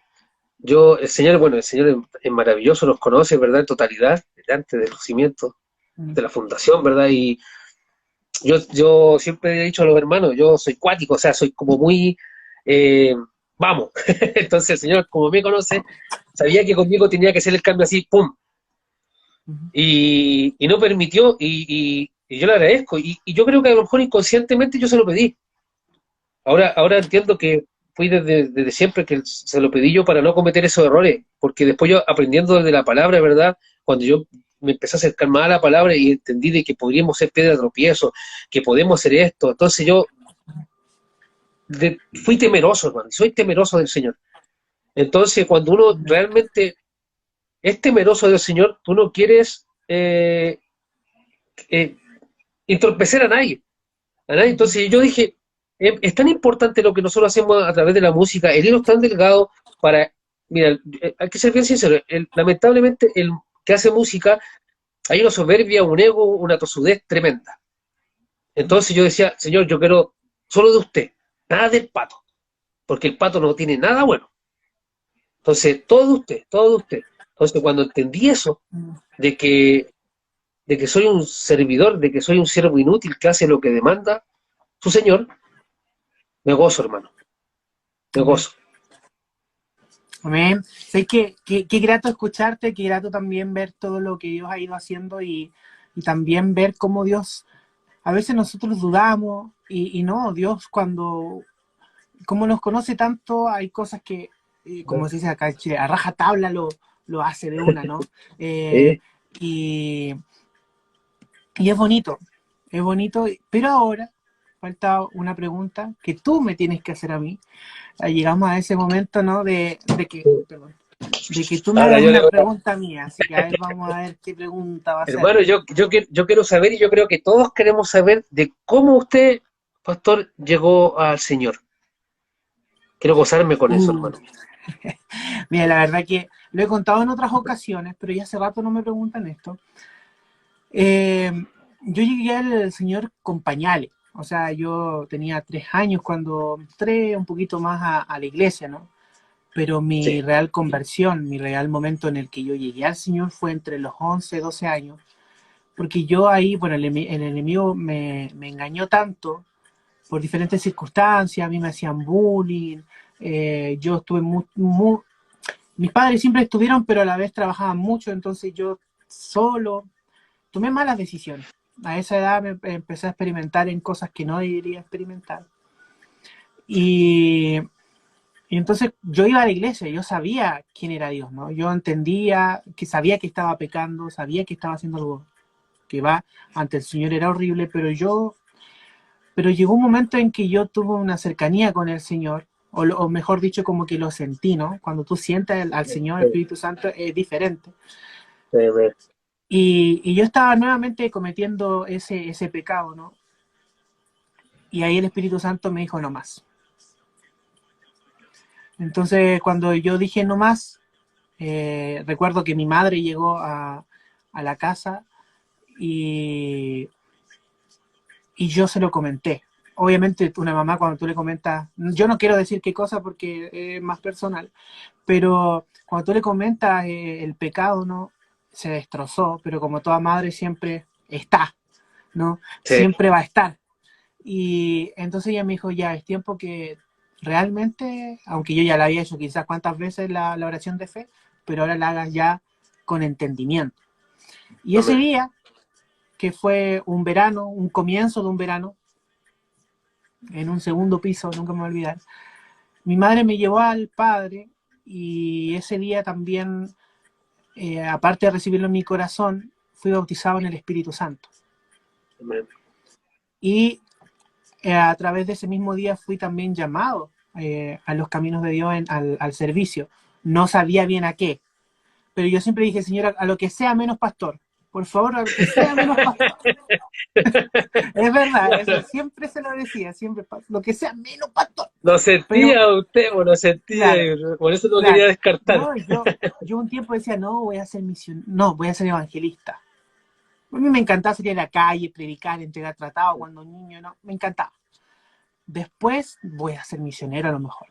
Señor, bueno, el Señor es maravilloso, nos conoce, ¿verdad? En totalidad, desde antes del nacimiento, Mm. de la fundación, ¿verdad? Y yo siempre he dicho a los hermanos, yo soy cuático, o sea, soy como muy, eh, vamos. Entonces el Señor, como me conoce, sabía que conmigo tenía que hacer el cambio así, ¡pum! Ujú. Y no permitió, y yo le agradezco. Y yo creo que a lo mejor inconscientemente yo se lo pedí. Ahora entiendo que fui desde siempre que se lo pedí yo para no cometer esos errores, porque después yo aprendiendo desde la palabra, ¿verdad? Cuando yo me empecé a acercar más a la palabra y entendí de que podríamos ser piedra de tropiezo, que podemos hacer esto, entonces yo fui temeroso, hermano, soy temeroso del Señor. Entonces, cuando uno realmente es temeroso del Señor, tú no quieres eh, entorpecer a nadie. ¿A nadie? Entonces yo dije, es tan importante lo que nosotros hacemos a través de la música, el hilo es tan delgado para, mira, hay que ser bien sincero, lamentablemente el que hace música, hay una soberbia, un ego, una tosudez tremenda. Entonces yo decía, Señor, yo quiero solo de usted, nada del pato, porque el pato no tiene nada bueno. Entonces, todo de usted, todo de usted. Entonces, cuando entendí eso, de que, de que soy un servidor, de que soy un siervo inútil que hace lo que demanda su Señor, me gozo, hermano, me Amén. gozo. Amén. Sé que qué grato escucharte, qué grato también ver todo lo que Dios ha ido haciendo y también ver cómo Dios, a veces nosotros dudamos y no, Dios cuando, como nos conoce tanto, hay cosas que, como se dice acá en Chile, a rajatabla lo hace de una, ¿no? Eh, Sí, y, y es bonito, pero ahora falta una pregunta que tú me tienes que hacer a mí. Llegamos a ese momento, ¿no? Perdón, de que tú me ahora hagas yo le una voy a... pregunta mía. Así que a ver, vamos a ver qué pregunta va a ser. Hermano, yo quiero saber y yo creo que todos queremos saber de cómo usted, pastor, llegó al Señor. Quiero gozarme con eso, Uh, hermano. Mira, la verdad que lo he contado en otras ocasiones, pero ya hace rato no me preguntan esto. Eh, yo llegué al Señor con pañales. O sea, yo tenía 3 años cuando entré un poquito más a la iglesia, ¿no? Pero mi Sí, real conversión, mi real momento en el que yo llegué al Señor fue entre los 11 12 años. Porque yo ahí, bueno, el enemigo me engañó tanto por diferentes circunstancias, a mí me hacían bullying, yo estuve mis padres siempre estuvieron, pero a la vez trabajaban mucho, entonces yo solo tomé malas decisiones. A esa edad me empecé a experimentar en cosas que no debería experimentar. Y, y entonces yo iba a la iglesia, yo sabía quién era Dios, ¿no? Yo entendía, que sabía que estaba pecando, sabía que estaba haciendo algo que va ante el Señor era horrible, pero llegó un momento en que yo tuve una cercanía con el Señor, o mejor dicho, como que lo sentí, ¿no? Cuando tú sientes al Señor, al sí, Espíritu Santo, es diferente. sí, Y yo estaba nuevamente cometiendo ese pecado, ¿no? Y ahí el Espíritu Santo me dijo, no más. Entonces, cuando yo dije no más, recuerdo que mi madre llegó a la casa y, y yo se lo comenté. Obviamente, una mamá cuando tú le comentas, yo no quiero decir qué cosa porque es más personal, pero cuando tú le comentas el pecado, ¿no? Se destrozó, pero como toda madre siempre está, ¿no? sí, Siempre va a estar. Y entonces ella me dijo, ya, es tiempo que realmente, aunque yo ya la había hecho quizás cuántas veces la oración de fe, pero ahora la hagas ya con entendimiento. Y ese amén. día, que fue un verano, un comienzo de un verano, en un segundo piso, nunca me voy a olvidar, mi madre me llevó al padre y ese día también, aparte de recibirlo en mi corazón, fui bautizado en el Espíritu Santo. Amén. Y a través de ese mismo día fui también llamado. a los caminos de Dios, al servicio. No sabía bien a qué, pero yo siempre dije, Señora, a lo que sea menos pastor. Por favor, a lo que sea menos pastor. Es verdad, eso siempre se lo decía, siempre, lo que sea menos pastor. No Pero, sentía usted, pues, no sentía, claro, por eso lo claro. quería descartar. No, yo un tiempo decía, no, voy a ser no, voy a ser evangelista. A mí me encantaba salir a la calle, predicar, entregar tratados cuando niño, no, me encantaba. Después voy a ser misionero a lo mejor.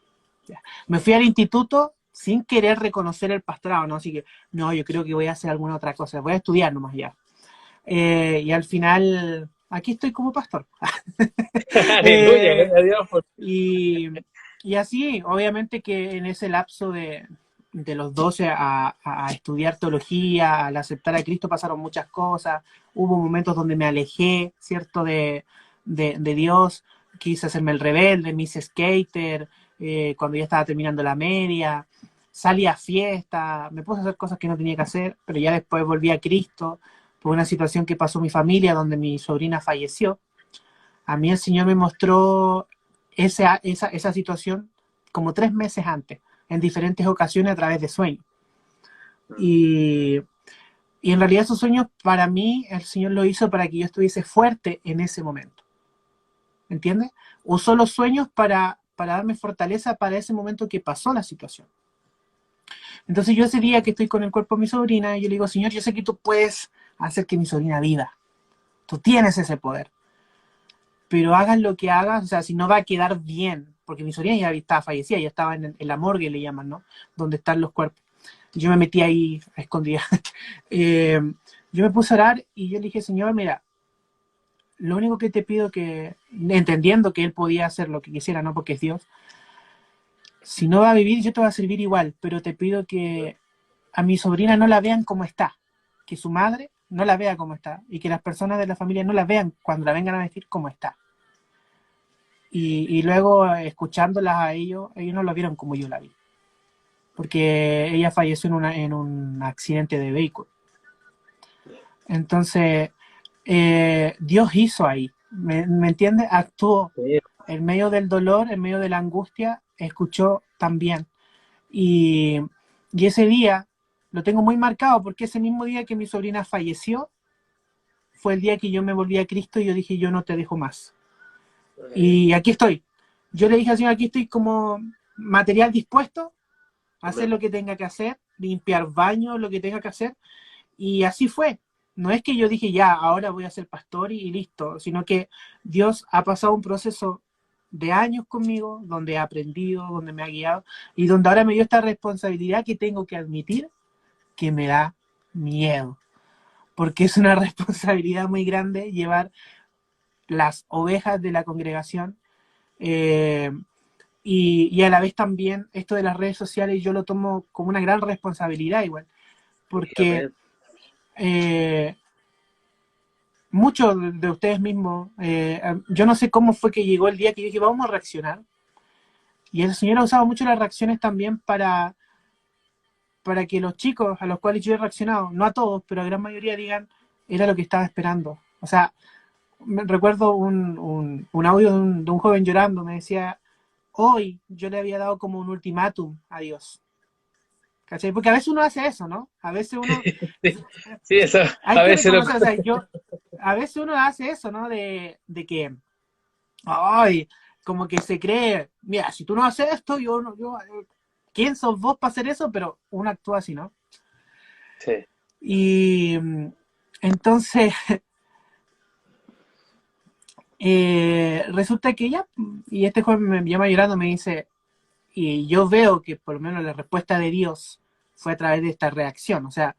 Ya. Me fui al instituto sin querer reconocer el pastorado, ¿no? Así que, no, yo creo que voy a hacer alguna otra cosa, voy a estudiar nomás ya. Y al final, aquí estoy como pastor. Aleluya, eh, a Dios por... y, y así, obviamente que en ese lapso de los 12 a estudiar teología, al aceptar a Cristo, pasaron muchas cosas. Hubo momentos donde me alejé, ¿cierto?, de Dios. Quise hacerme el rebelde, Miss Skater, cuando ya estaba terminando la media. Salí a fiesta, me puse a hacer cosas que no tenía que hacer, pero ya después volví a Cristo por una situación que pasó en mi familia, donde mi sobrina falleció. A mí el Señor me mostró esa situación como 3 meses antes, en diferentes ocasiones a través de sueños. Y, y en realidad esos sueños para mí el Señor lo hizo para que yo estuviese fuerte en ese momento. ¿Entiendes? Usó los sueños para darme fortaleza para ese momento que pasó la situación. Entonces yo ese día que estoy con el cuerpo de mi sobrina, yo le digo, Señor, yo sé que tú puedes hacer que mi sobrina viva. Tú tienes ese poder. Pero hagas lo que hagas, o sea, si no va a quedar bien, porque mi sobrina ya estaba fallecida, ya estaba en la morgue, le llaman, ¿no? Donde están los cuerpos. Yo me metí ahí a escondida. Yo me puse a orar y yo le dije, Señor, mira, lo único que te pido que, entendiendo que Él podía hacer lo que quisiera, ¿no? Porque es Dios, si no va a vivir, yo te voy a servir igual, pero te pido que a mi sobrina no la vean como está, que su madre no la vea como está, y que las personas de la familia no la vean cuando la vengan a vestir como está. Y luego, escuchándolas a ellos no la vieron como yo la vi. Porque ella falleció en un accidente de vehículo. Entonces, Dios hizo ahí. ¿Me entiendes? Actuó Sí, en medio del dolor, en medio de la angustia, escuchó también. Y, y ese día lo tengo muy marcado porque ese mismo día que mi sobrina falleció fue el día que yo me volví a Cristo y yo dije, yo no te dejo más. Y aquí estoy. Yo le dije al Señor, aquí estoy como material dispuesto a hacer amén. lo que tenga que hacer, limpiar baños, lo que tenga que hacer. Y así fue. No es que yo dije, ya, ahora voy a ser pastor y listo, sino que Dios ha pasado un proceso de años conmigo, donde he aprendido, donde me ha guiado, y donde ahora me dio esta responsabilidad que tengo que admitir que me da miedo, porque es una responsabilidad muy grande llevar las ovejas de la congregación. eh, y a la vez también esto de las redes sociales yo lo tomo como una gran responsabilidad igual, Sí, porque amén. eh, muchos de ustedes mismos, yo no sé cómo fue que llegó el día que yo dije, vamos a reaccionar. Y el Señor ha usado mucho las reacciones también para que los chicos a los cuales yo he reaccionado, no a todos, pero a gran mayoría digan, era lo que estaba esperando. O sea, recuerdo un audio de un joven llorando, me decía, hoy yo le había dado como un ultimátum a Dios. ¿Cachai? Porque a veces uno hace eso, ¿no? A veces uno, Sí, sí, eso hay a que veces lo... reconocer, o sea, a veces uno hace eso, ¿no? De que, ay, como que se cree, mira, si tú no haces esto, ¿quién sos vos para hacer eso? Pero uno actúa así, ¿no? Sí, Y entonces, resulta que ya, y este joven me llama llorando, me dice, y yo veo que por lo menos la respuesta de Dios fue a través de esta reacción, o sea,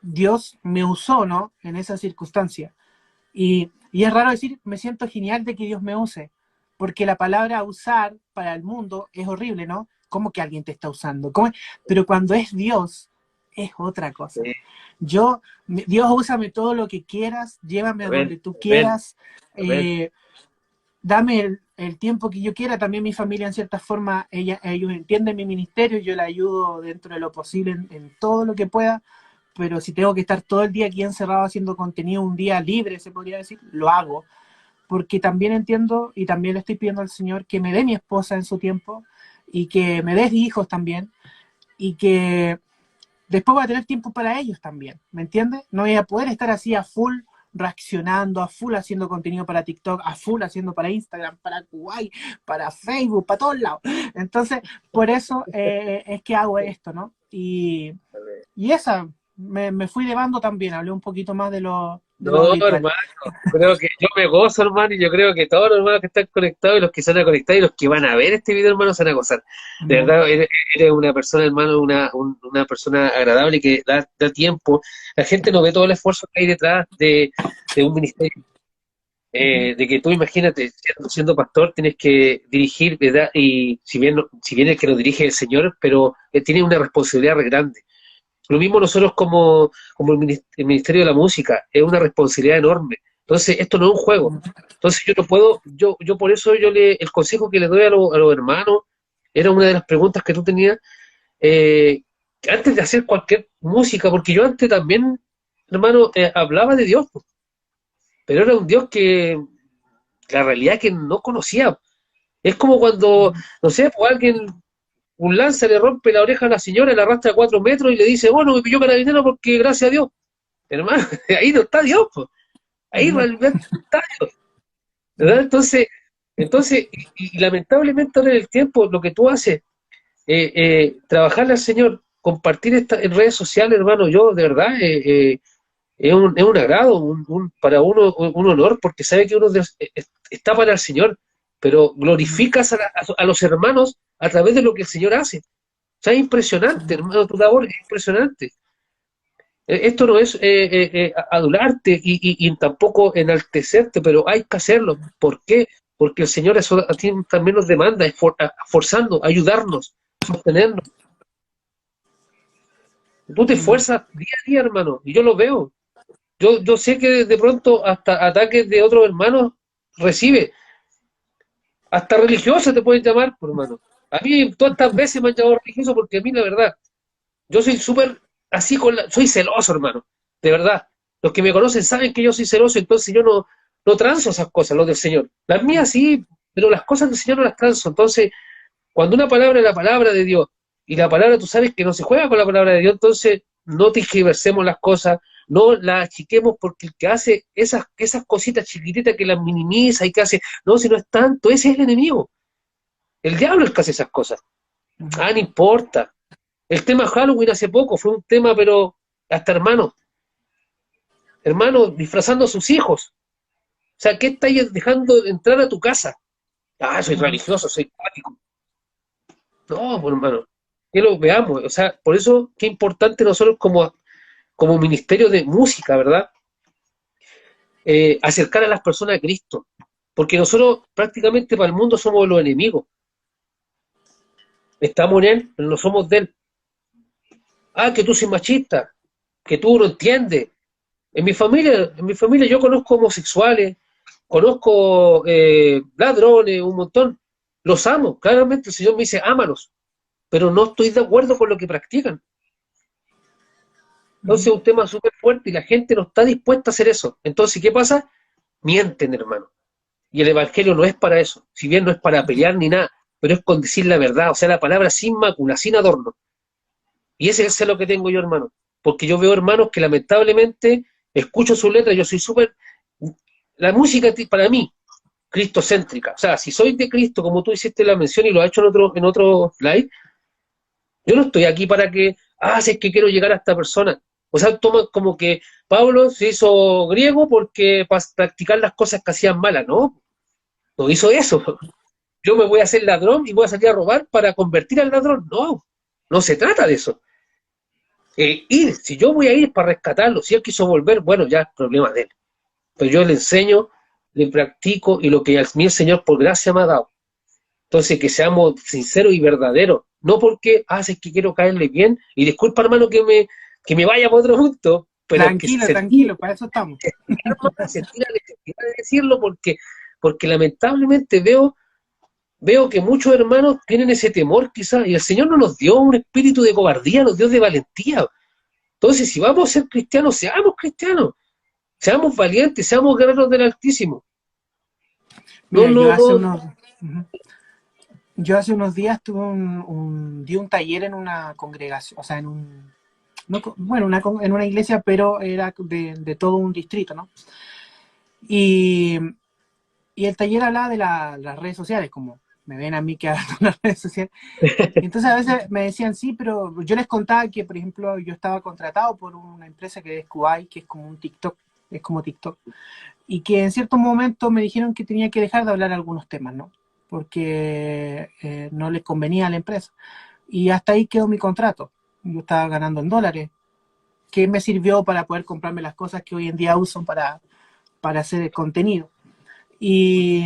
Dios me usó, ¿no? En esa circunstancia. Y es raro decir, me siento genial de que Dios me use, porque la palabra usar para el mundo es horrible, ¿no? ¿Cómo que alguien te está usando? Pero cuando es Dios, es otra cosa. sí, Dios, úsame todo lo que quieras, llévame a amén, donde tú amén, quieras, amén. eh, dame el tiempo que yo quiera. También mi familia, en cierta forma, ellos entienden mi ministerio, yo la ayudo dentro de lo posible en todo lo que pueda, pero si tengo que estar todo el día aquí encerrado haciendo contenido, un día libre, se podría decir, lo hago, porque también entiendo y también le estoy pidiendo al Señor que me dé mi esposa en su tiempo y que me dé hijos también y que después voy a tener tiempo para ellos también, ¿me entiendes? No voy a poder estar así a full reaccionando, a full haciendo contenido para TikTok, a full haciendo para Instagram, para Kuwait, para Facebook, para todos lados. Entonces, por eso es que hago esto, ¿no? Y esa, me fui llevando también, hablé un poquito más de lo No, habitual. hermano, creo que yo me gozo, hermano, y yo creo que todos los hermanos que están conectados y los que se van a conectar y los que van a ver este video, hermano, se van a gozar. De verdad, eres una persona, hermano, una persona agradable que da tiempo. La gente no ve todo el esfuerzo que hay detrás de un ministerio. De que tú imagínate, siendo pastor, tienes que dirigir, ¿verdad? Y si bien el que lo dirige es el Señor, pero tiene una responsabilidad re grande. Lo mismo nosotros como el Ministerio de la Música, es una responsabilidad enorme. Entonces, esto no es un juego. Entonces, yo no puedo, yo por eso el consejo que le doy a los hermanos, era una de las preguntas que tú tenías, antes de hacer cualquier música, porque yo antes también, hermano, hablaba de Dios, pues, pero era un Dios que, la realidad que no conocía. Es como cuando, no sé, pues alguien un lanza le rompe la oreja a la señora, la arrastra a 4 metros y le dice, bueno, me pilló carabinero porque gracias a Dios. Hermano, ahí no está Dios, pues. Ahí realmente no está Dios, ¿verdad? Entonces, lamentablemente ahora en el tiempo, lo que tú haces, trabajarle al Señor, compartir en redes sociales, hermano, yo de verdad, es un agrado, para uno un honor, porque sabe que uno está para el Señor, pero glorificas a los hermanos a través de lo que el Señor hace. O sea, es impresionante, hermano, tu labor es impresionante. Esto no es adularte y tampoco enaltecerte, pero hay que hacerlo. ¿Por qué? Porque el Señor eso a ti también nos demanda, esforzando, ayudarnos, sostenernos. Tú te esfuerzas día a día, hermano, y yo lo veo. Yo sé que de pronto hasta ataques de otros hermanos recibe. Hasta religioso te pueden llamar, por hermano. A mí todas estas veces me han llamado religioso porque a mí la verdad, yo soy súper así soy celoso, hermano. De verdad. Los que me conocen saben que yo soy celoso, entonces yo no transo esas cosas, los del Señor. Las mías sí, pero las cosas del Señor no las transo. Entonces, cuando una palabra es la palabra de Dios, y la palabra tú sabes que no se juega con la palabra de Dios, entonces no tergiversemos las cosas, no las achiquemos, porque el que hace esas cositas chiquititas que las minimiza y que hace, no, si no es tanto, ese es el enemigo. El diablo es el que hace esas cosas. Ah, no importa. El tema Halloween hace poco fue un tema, pero hasta hermanos disfrazando a sus hijos. O sea, ¿qué estáis dejando entrar a tu casa? Ah, soy religioso, soy cuático. No, pues, hermano, que lo veamos. O sea, por eso qué importante nosotros como ministerio de música, ¿verdad? Acercar a las personas a Cristo. Porque nosotros prácticamente para el mundo somos los enemigos. Estamos en Él, pero no somos de Él. Ah, que tú sois machista, que tú no entiendes. En mi familia yo conozco homosexuales, conozco ladrones, un montón. Los amo, claramente el Señor me dice, ámalos, pero no estoy de acuerdo con lo que practican. Entonces es un tema súper fuerte y la gente no está dispuesta a hacer eso. Entonces, ¿qué pasa? Mienten, hermano. Y el Evangelio no es para eso, si bien no es para pelear ni nada, pero es con decir la verdad, o sea, la palabra sin mácula, sin adorno. Y ese es lo que tengo yo, hermano. Porque yo veo hermanos que lamentablemente escucho sus letras, yo soy súper... La música para mí, cristocéntrica. O sea, si soy de Cristo, como tú hiciste la mención y lo has hecho en otro live, yo no estoy aquí para que, si es que quiero llegar a esta persona. O sea, toma como que Pablo se hizo griego porque para practicar las cosas que hacían malas. No hizo eso. Yo me voy a hacer ladrón y voy a salir a robar para convertir al ladrón. No se trata de eso. Si yo voy a ir para rescatarlo, si él quiso volver, bueno, ya es problema de él. Pero yo le enseño, le practico y lo que a mí el Señor por gracia me ha dado. Entonces, que seamos sinceros y verdaderos. No porque, es que quiero caerle bien. Y disculpa, hermano, que me vaya por otro punto. Pero tranquilo, para eso estamos. Sentir la necesidad de decirlo porque lamentablemente veo que muchos hermanos tienen ese temor quizás, y el Señor no nos dio un espíritu de cobardía, nos dio de valentía. Entonces, si vamos a ser cristianos, seamos valientes, seamos guerreros del Altísimo. No, Mira, no, no. ujú. Yo hace unos días di un taller en una congregación, o sea, en un, no, bueno, en una iglesia, pero era de todo un distrito, ¿no? Y, y el taller hablaba de las redes sociales, como me ven a mí que hablo de las redes sociales. Y entonces a veces me decían, sí, pero yo les contaba que, por ejemplo, yo estaba contratado por una empresa que es Kuwait, que es como un TikTok, es como TikTok, y que en cierto momento me dijeron que tenía que dejar de hablar algunos temas, ¿no? Porque no les convenía a la empresa. Y hasta ahí quedó mi contrato. Yo estaba ganando en dólares, que me sirvió para poder comprarme las cosas que hoy en día uso para hacer el contenido. Y,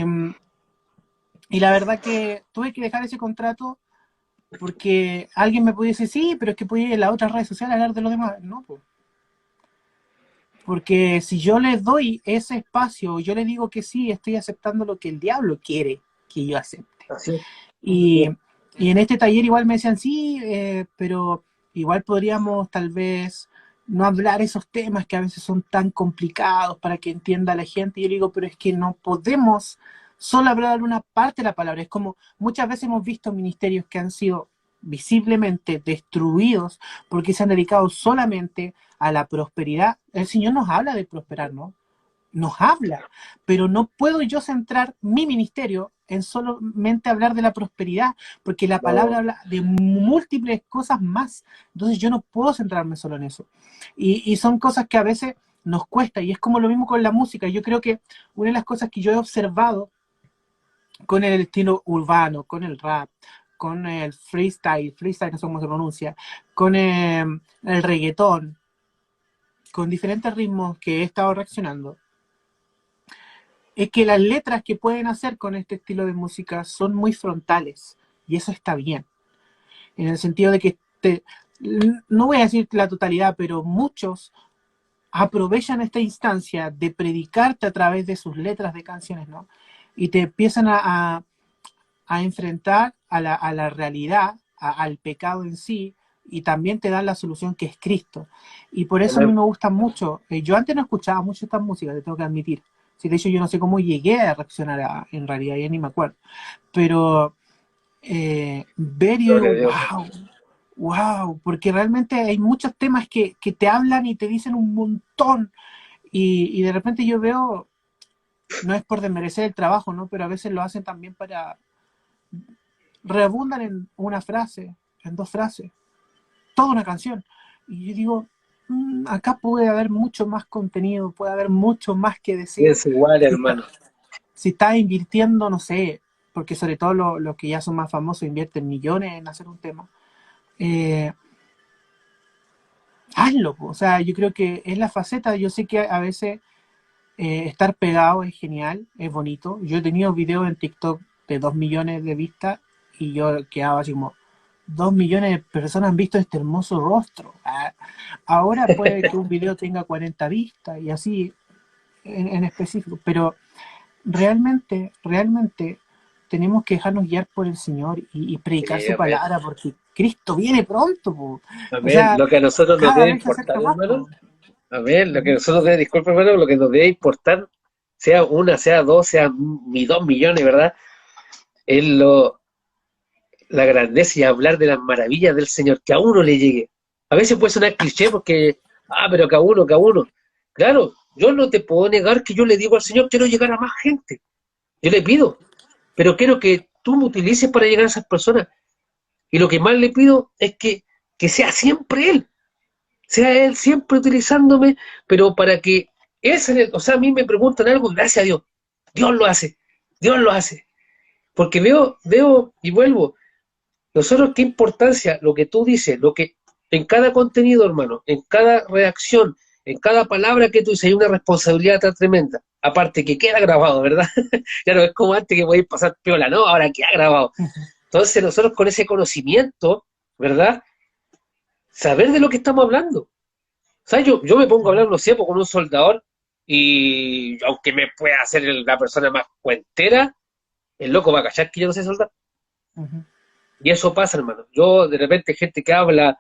y la verdad que tuve que dejar ese contrato porque alguien me podía decir, sí, pero es que podía ir en las otras redes sociales hablar de los demás. No, pues. Porque si yo les doy ese espacio, yo les digo que sí, estoy aceptando lo que el diablo quiere que yo acepte. Así es. Y, y en este taller igual me decían, sí, pero igual podríamos tal vez no hablar esos temas que a veces son tan complicados para que entienda la gente. Y yo digo, pero es que no podemos solo hablar una parte de la palabra. Es como muchas veces hemos visto ministerios que han sido visiblemente destruidos porque se han dedicado solamente a la prosperidad. El Señor nos habla de prosperar, ¿no? Nos habla, pero no puedo yo centrar mi ministerio en solamente hablar de la prosperidad, porque la palabra No, habla de múltiples cosas más. Entonces yo no puedo centrarme solo en eso. Y son cosas que a veces nos cuesta, y es como lo mismo con la música. Yo creo que una de las cosas que yo he observado con el estilo urbano, con el rap, con el freestyle no sé cómo se pronuncia, con el reggaetón, con diferentes ritmos que he estado reaccionando, es que las letras que pueden hacer con este estilo de música son muy frontales, y eso está bien, en el sentido de que no voy a decir la totalidad, pero muchos aprovechan esta instancia de predicarte a través de sus letras de canciones, ¿no? Y te empiezan a enfrentar a la realidad, al pecado en sí, y también te dan la solución que es Cristo. Y por eso a mí amén. me gusta mucho. Yo antes no escuchaba mucho esta música, te tengo que admitir. Sí, de hecho, yo no sé cómo llegué a reaccionar en realidad, ya ni me acuerdo. Pero ver y Gloria digo, a Dios. wow, wow, porque realmente hay muchos temas que te hablan y te dicen un montón. Y de repente yo veo, no es por desmerecer el trabajo, ¿no? Pero a veces lo hacen también para, reabundan en una frase, en dos frases, toda una canción. Y yo digo, acá puede haber mucho más contenido, puede haber mucho más que decir. Es igual, Si está, hermano. si está invirtiendo, no sé, porque sobre todo los que ya son más famosos invierten millones en hacer un tema. Eh, hazlo, o sea, yo creo que es la faceta, yo sé que a veces estar pegado es genial, es bonito. Yo he tenido videos en TikTok de 2 millones de vistas y yo quedaba así como, 2 millones de personas han visto este hermoso rostro. Ahora puede que un video tenga 40 vistas y así en específico, pero realmente tenemos que dejarnos guiar por el Señor y predicar Sí, su amén. palabra porque Cristo viene pronto, po. O Amén. sea, Lo que a nosotros nos cada debe vez se importar, acerca más, hermano. po. Amén. Lo que a Ujú. nosotros debe, disculpa, hermano, lo que nos debe importar, sea una, sea dos, sea ni 2 millones, ¿verdad? Es la grandeza y hablar de las maravillas del Señor, que a uno le llegue. A veces puede sonar cliché porque, pero que a uno, que a uno. Claro, yo no te puedo negar que yo le digo al Señor, quiero llegar a más gente. Yo le pido, pero quiero que tú me utilices para llegar a esas personas. Y lo que más le pido es que sea siempre Él, sea Él siempre utilizándome, pero para que Él o sea, a mí me preguntan algo, gracias a Dios, Dios lo hace, Dios lo hace. Porque veo y vuelvo, nosotros qué importancia, lo que tú dices, lo que en cada contenido, hermano, en cada reacción, en cada palabra que tú dices, hay una responsabilidad tan tremenda. Aparte que queda grabado, ¿verdad? Ya no es como antes que podéis pasar piola, ¿no? Ahora queda grabado. Entonces nosotros con ese conocimiento, ¿verdad? Saber de lo que estamos hablando. O sea, yo me pongo a hablar, no sé, pues, con un soldador y aunque me pueda hacer la persona más cuentera, el loco va a cachar que yo no sé soldar. Ujú. Y eso pasa, hermano. Yo, de repente, gente que habla,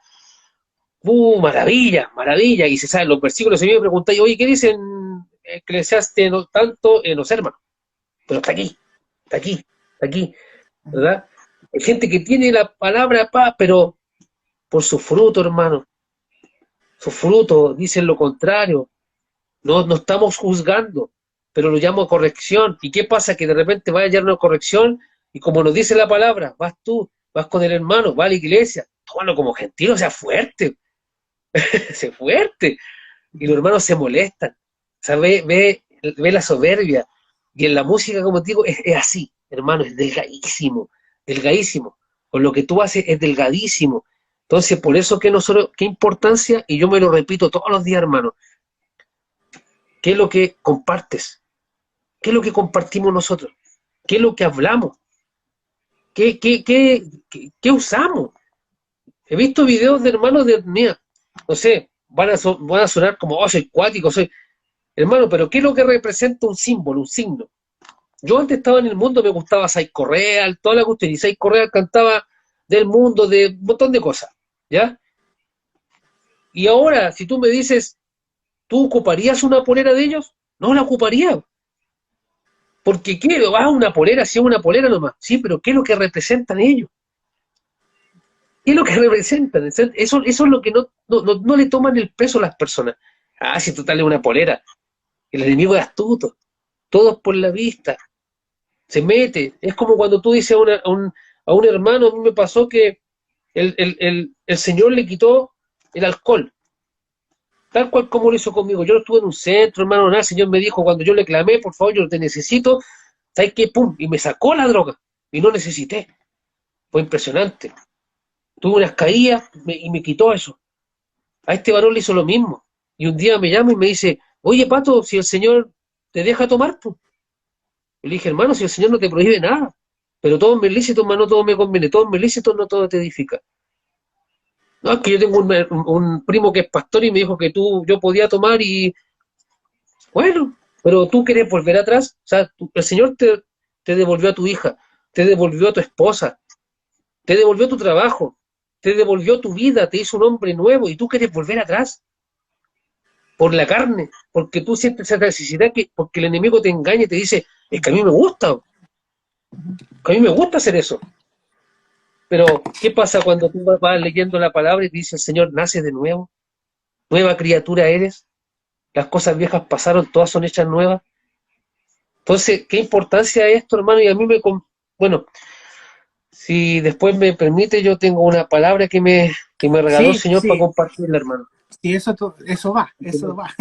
maravilla, maravilla, y se saben los versículos, y a mí me preguntáis, oye, ¿qué dicen Eclesiastes no, tanto? No sé, hermano, pero está aquí. aquí, aquí, ¿verdad? Hay gente que tiene la palabra paz, pero por su fruto, hermano. Sus frutos dicen lo contrario. No, no estamos juzgando, pero lo llamo corrección. ¿Y qué pasa? Que de repente va a hallar una corrección y como nos dice la palabra, vas tú, vas con el hermano, vas a la iglesia, tómalo como gentil, o sea, fuerte, sé fuerte. Y los hermanos se molestan. O sea, ve la soberbia. Y en la música, como te digo, es así, hermano, es delgadísimo, delgadísimo. Con lo que tú haces es delgadísimo. Entonces, por eso que nosotros, qué importancia, y yo me lo repito todos los días, hermano, ¿qué es lo que compartes? ¿Qué es lo que compartimos nosotros? ¿Qué es lo que hablamos? ¿Qué usamos? He visto videos de hermanos de, mira, no sé, van a sonar como, oh, soy cuático, soy... Hermano, pero ¿qué es lo que representa un símbolo, un signo? Yo antes estaba en el mundo, me gustaba Sai Correa, toda la cuestión, y Sai Correa cantaba del mundo, de un montón de cosas, ¿ya? Y ahora, si tú me dices, ¿tú ocuparías una polera de ellos? No la ocuparía. Porque ¿qué? Ah, una polera, sí, una polera nomás. Sí, pero ¿qué es lo que representan ellos? ¿Qué es lo que representan? Eso es lo que no le toman el peso a las personas. Ah, si total es una polera. El enemigo es astuto. Todos por la vista. Se mete. Es como cuando tú dices a un hermano, a mí me pasó que el Señor le quitó el alcohol. Tal cual como lo hizo conmigo. Yo estuve en un centro, hermano, nada, el Señor me dijo, cuando yo le clamé, por favor, yo te necesito, ¿sabes qué? Pum, y me sacó la droga, y no necesité. Fue impresionante. Tuve unas caídas y me quitó eso. A este varón le hizo lo mismo. Y un día me llama y me dice, oye, Pato, si el Señor te deja tomar, pues. Yo le dije, hermano, si el Señor no te prohíbe nada, pero todo me es lícito, hermano, todo me conviene, todo me es lícito, no todo te edifica. No, es que yo tengo un primo que es pastor y me dijo que yo podía tomar y bueno, pero tú querés volver atrás, o sea, el Señor te devolvió a tu hija, te devolvió a tu esposa, te devolvió tu trabajo, te devolvió tu vida, te hizo un hombre nuevo y tú querés volver atrás por la carne, porque tú sientes esa necesidad, porque el enemigo te engaña y te dice, es que a mí me gusta, que a mí me gusta hacer eso. Pero, ¿qué pasa cuando tú vas leyendo la palabra y te dice el Señor, nace de nuevo, nueva criatura eres, las cosas viejas pasaron, todas son hechas nuevas? Entonces, ¿qué importancia es esto, hermano? Y a mí bueno, si después me permite, yo tengo una palabra que me regaló el Sí, Señor para sí, compartirla, hermano. sí, eso va, eso va.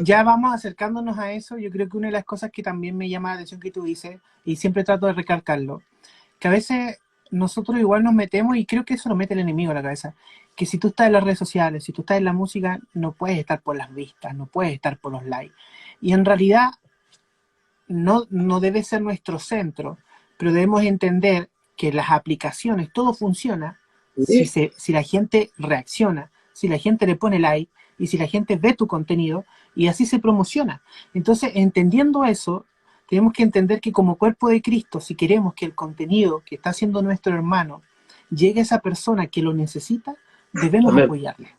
Ya vamos acercándonos a eso. Yo creo que una de las cosas que también me llama la atención que tú dices, y siempre trato de recalcarlo, que a veces nosotros igual nos metemos, y creo que eso lo mete el enemigo a la cabeza, que si tú estás en las redes sociales, si tú estás en la música, no puedes estar por las vistas, no puedes estar por los likes. Y en realidad no debe ser nuestro centro, pero debemos entender que las aplicaciones, todo funciona Sí, si la gente reacciona, si la gente le pone like y si la gente ve tu contenido y así se promociona. Entonces, entendiendo eso, tenemos que entender que como cuerpo de Cristo, si queremos que el contenido que está haciendo nuestro hermano llegue a esa persona que lo necesita, debemos amén, apoyarle,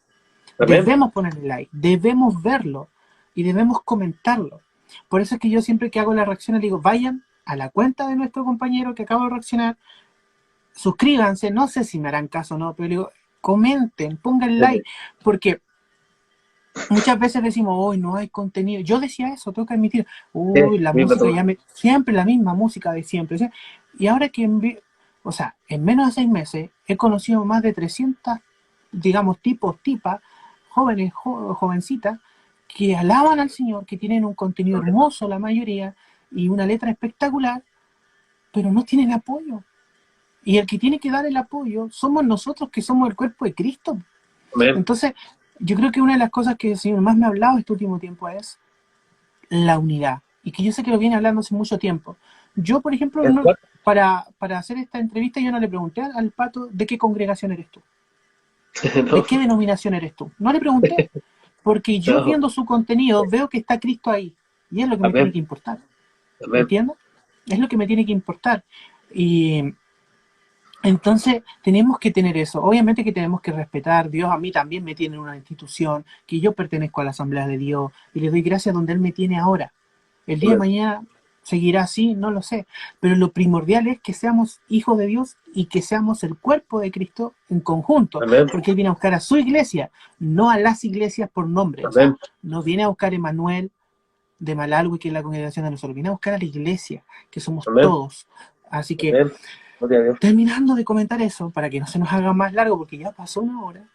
amén, debemos ponerle like, debemos verlo y debemos comentarlo. Por eso es que yo siempre que hago la reacción le digo, vayan a la cuenta de nuestro compañero que acabo de reaccionar, suscríbanse, no sé si me harán caso o no, pero digo, comenten, pongan like, porque muchas veces decimos, hoy no hay contenido. Yo decía eso, tengo que admitir, uy, la misma música toma. ya siempre la misma música de siempre. ¿Sí? Y ahora que, o sea, en menos de 6 meses he conocido más de 300, digamos, tipas, jóvenes, jovencitas, que alaban al Señor, que tienen un contenido hermoso la mayoría y una letra espectacular, pero no tienen apoyo. Y el que tiene que dar el apoyo somos nosotros, que somos el cuerpo de Cristo. Amén. Entonces, yo creo que una de las cosas que el Señor más me ha hablado este último tiempo es la unidad. Y que yo sé que lo viene hablando hace mucho tiempo. Yo, por ejemplo, no, para hacer esta entrevista, yo no le pregunté al Pato de qué congregación eres tú, de No, qué denominación eres tú. No le pregunté, porque yo no, viendo su contenido veo que está Cristo ahí. Y es lo que me tiene amén, que importar. amén, ¿Entiendes? Es lo que me tiene que importar. Y entonces tenemos que tener eso. Obviamente que tenemos que respetar. Dios a mí también me tiene en una institución, que yo pertenezco a la Asamblea de Dios y le doy gracias donde Él me tiene ahora. El día de amén, mañana, seguirá así, no lo sé. Pero lo primordial es que seamos hijos de Dios y que seamos el cuerpo de Cristo en conjunto, Amén, porque Él viene a buscar a su iglesia, no a las iglesias por nombre. O sea, amén, no viene a buscar a Emanuel de Malalgue, que es la congregación de nosotros, viene a buscar a la iglesia, que somos amén, todos. Así que, amén. Gloria a Dios. terminando de comentar eso, para que no se nos haga más largo, porque ya pasó una hora,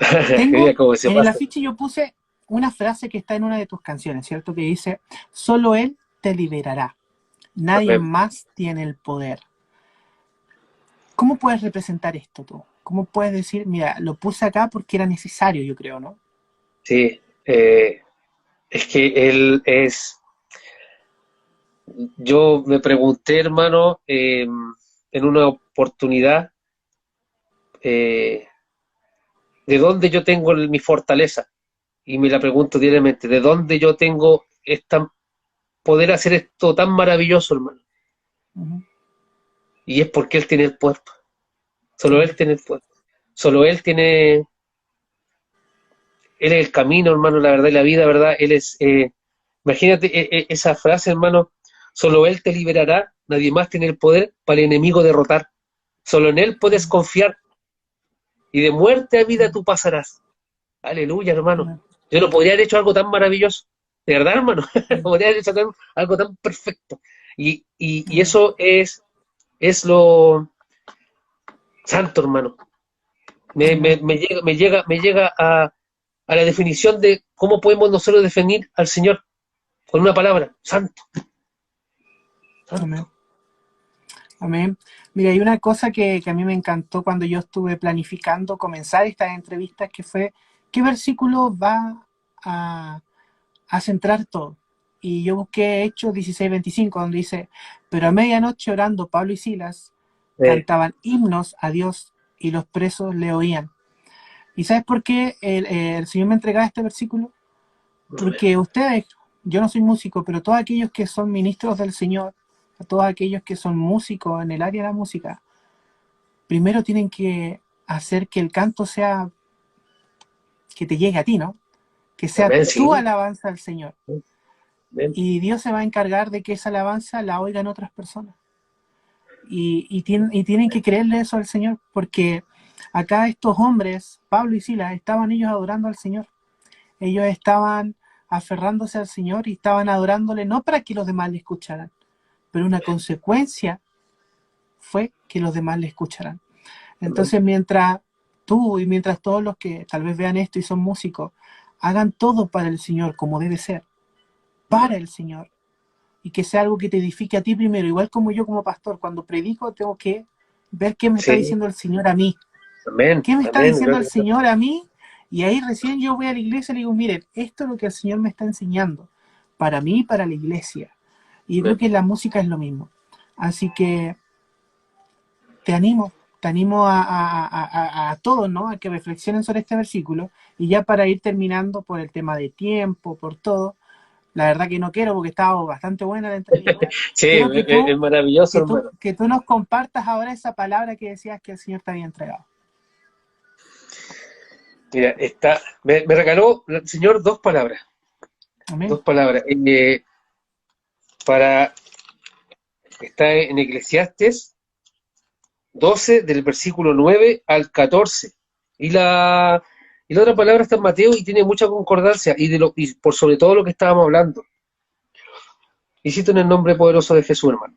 Mira tengo, cómo se en el pasa. afiche yo puse una frase que está en una de tus canciones, ¿cierto? Que dice, solo Él te liberará, nadie Amén. más tiene el poder. ¿Cómo puedes representar esto tú? ¿Cómo puedes decir, mira, lo puse acá porque era necesario, yo creo, ¿no? Sí, es que él es. Yo me pregunté, hermano, en una oportunidad, eh, ¿de dónde yo tengo mi fortaleza? Y me la pregunto diariamente, ¿de dónde yo tengo poder hacer esto tan maravilloso, hermano? Ujú. Y es porque Él tiene el poder. Solo Él Amén. tiene el poder. Solo Él tiene, Él es el camino, hermano, la verdad y la vida, ¿verdad? Él es, imagínate esa frase, hermano, solo Él te liberará, nadie más tiene el poder para el enemigo derrotar. Solo en Él puedes confiar y de muerte a vida tú pasarás. Aleluya, hermano. Amén. Yo no podría haber hecho algo tan maravilloso. De verdad, hermano. No Amén. podría haber hecho algo tan perfecto. Y Amén. eso es lo santo, hermano. Amén. Me llega a la definición de cómo podemos nosotros definir al Señor con una palabra, santo, Amén. santo. Amén. Mira, hay una cosa que a mí me encantó cuando yo estuve planificando comenzar estas entrevistas, que fue, ¿qué versículo va a centrar todo? Y yo busqué Hechos 16:25, donde dice, pero a medianoche orando Pablo y Silas Eh, cantaban himnos a Dios y los presos le oían. ¿Y sabes por qué el Señor me entregaba este versículo? Porque ustedes, yo no soy músico, pero todos aquellos que son ministros del Señor, a todos aquellos que son músicos en el área de la música, primero tienen que hacer que el canto sea, que te llegue a ti, ¿no? Que sea amén, tu sí. alabanza al Señor. Amén. Y Dios se va a encargar de que esa alabanza la oigan otras personas. Y tienen que creerle eso al Señor, porque acá estos hombres, Pablo y Silas, estaban ellos adorando al Señor. Ellos estaban aferrándose al Señor y estaban adorándole no para que los demás le escucharan, pero una consecuencia fue que los demás le escucharan. Amén. Entonces, mientras tú y mientras todos los que tal vez vean esto y son músicos, hagan todo para el Señor como debe ser, para el Señor, y que sea algo que te edifique a ti primero, igual como yo como pastor, cuando predico tengo que ver qué me está Sí, diciendo el Señor a mí, amén, qué me está amén, diciendo el gloria a Dios. Señor a mí, y ahí recién yo voy a la iglesia y le digo, miren, esto es lo que el Señor me está enseñando, para mí y para la iglesia. Y yo creo Amén. que la música es lo mismo. Así que te animo a todos, ¿no? A que reflexionen sobre este versículo. Y ya para ir terminando por el tema de tiempo, por todo, la verdad que no quiero porque estaba bastante buena la entrevista. Sí, Quiero es maravilloso, hermano. que tú nos compartas ahora esa palabra que decías que el Señor te había entregado. Mira, me regaló el Señor dos palabras. Amén. Dos palabras. Para, está en Eclesiastes 12, del versículo 9 al 14. Y y la otra palabra está en Mateo y tiene mucha concordancia y por sobre todo lo que estábamos hablando. Y cito en el nombre poderoso de Jesús, hermano.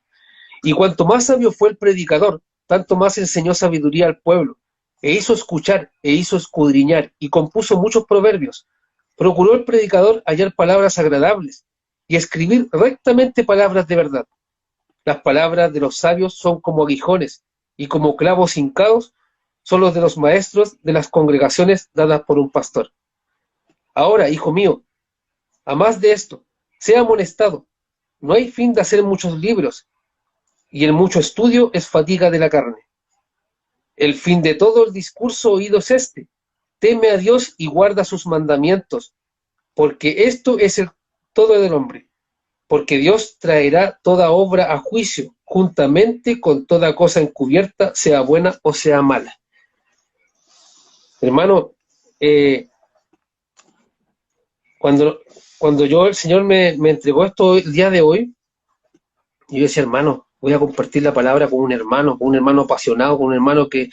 Y cuanto más sabio fue el predicador, tanto más enseñó sabiduría al pueblo, e hizo escuchar, e hizo escudriñar, y compuso muchos proverbios. Procuró el predicador hallar palabras agradables, y escribir rectamente palabras de verdad. Las palabras de los sabios son como aguijones, y como clavos hincados son los de los maestros de las congregaciones dadas por un pastor. Ahora, hijo mío, a más de esto, sea amonestado. No hay fin de hacer muchos libros, y el mucho estudio es fatiga de la carne. El fin de todo el discurso oído es este: teme a Dios y guarda sus mandamientos, porque esto es el todo del hombre. Porque Dios traerá toda obra a juicio, juntamente con toda cosa encubierta, sea buena o sea mala. Hermano, eh, cuando, cuando el Señor me entregó esto el día de hoy, Y yo decía, hermano, voy a compartir la palabra con un hermano apasionado, con un hermano que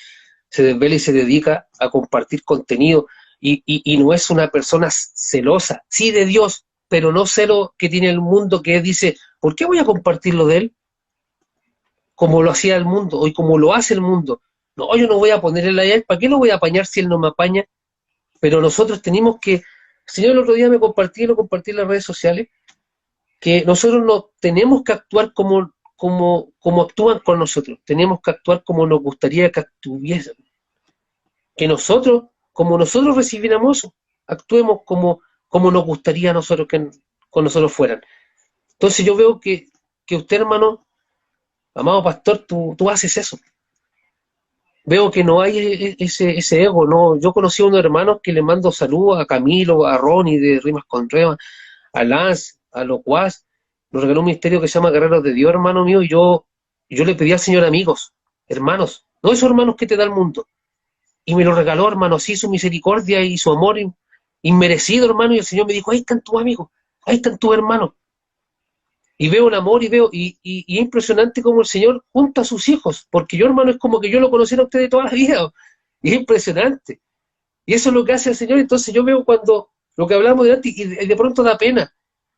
se desvela y se dedica a compartir contenido. Y no es una persona celosa, sí de Dios, pero no celo que tiene el mundo, que dice, ¿por qué voy a compartir lo de él? Como lo hacía el mundo, hoy como lo hace el mundo. No, yo no voy a ponerle a él, ¿para qué lo voy a apañar si él no me apaña? Pero nosotros tenemos que, el Señor el otro día me compartí, lo compartí en las redes sociales, que nosotros no tenemos que actuar como actúan con nosotros, tenemos que actuar como nos gustaría que actuviesen, que nosotros, como nosotros recibiéramos eso, actuemos como nos gustaría a nosotros que con nosotros fueran. Entonces yo veo que usted, hermano, amado pastor, tú haces eso. Veo que no hay ese ego, ¿no? Yo conocí a unos hermanos que le mando saludos a Camilo, a Ronnie de Rimas con Rema, a Lance, a los Guas, nos regaló un ministerio que se llama Guerreros de Dios, hermano mío, y yo le pedí al Señor amigos, hermanos, no esos hermanos que te da el mundo, y me lo regaló, hermano, así su misericordia y su amor inmerecido, hermano, y el Señor me dijo, ahí están tus amigos, ahí están tus hermanos, y veo el amor y es impresionante como el Señor junta a sus hijos, porque yo, hermano, es como que yo lo conociera a usted de toda la vida, y es impresionante, y eso es lo que hace el Señor. Entonces yo veo cuando lo que hablamos de antes, y de pronto da pena.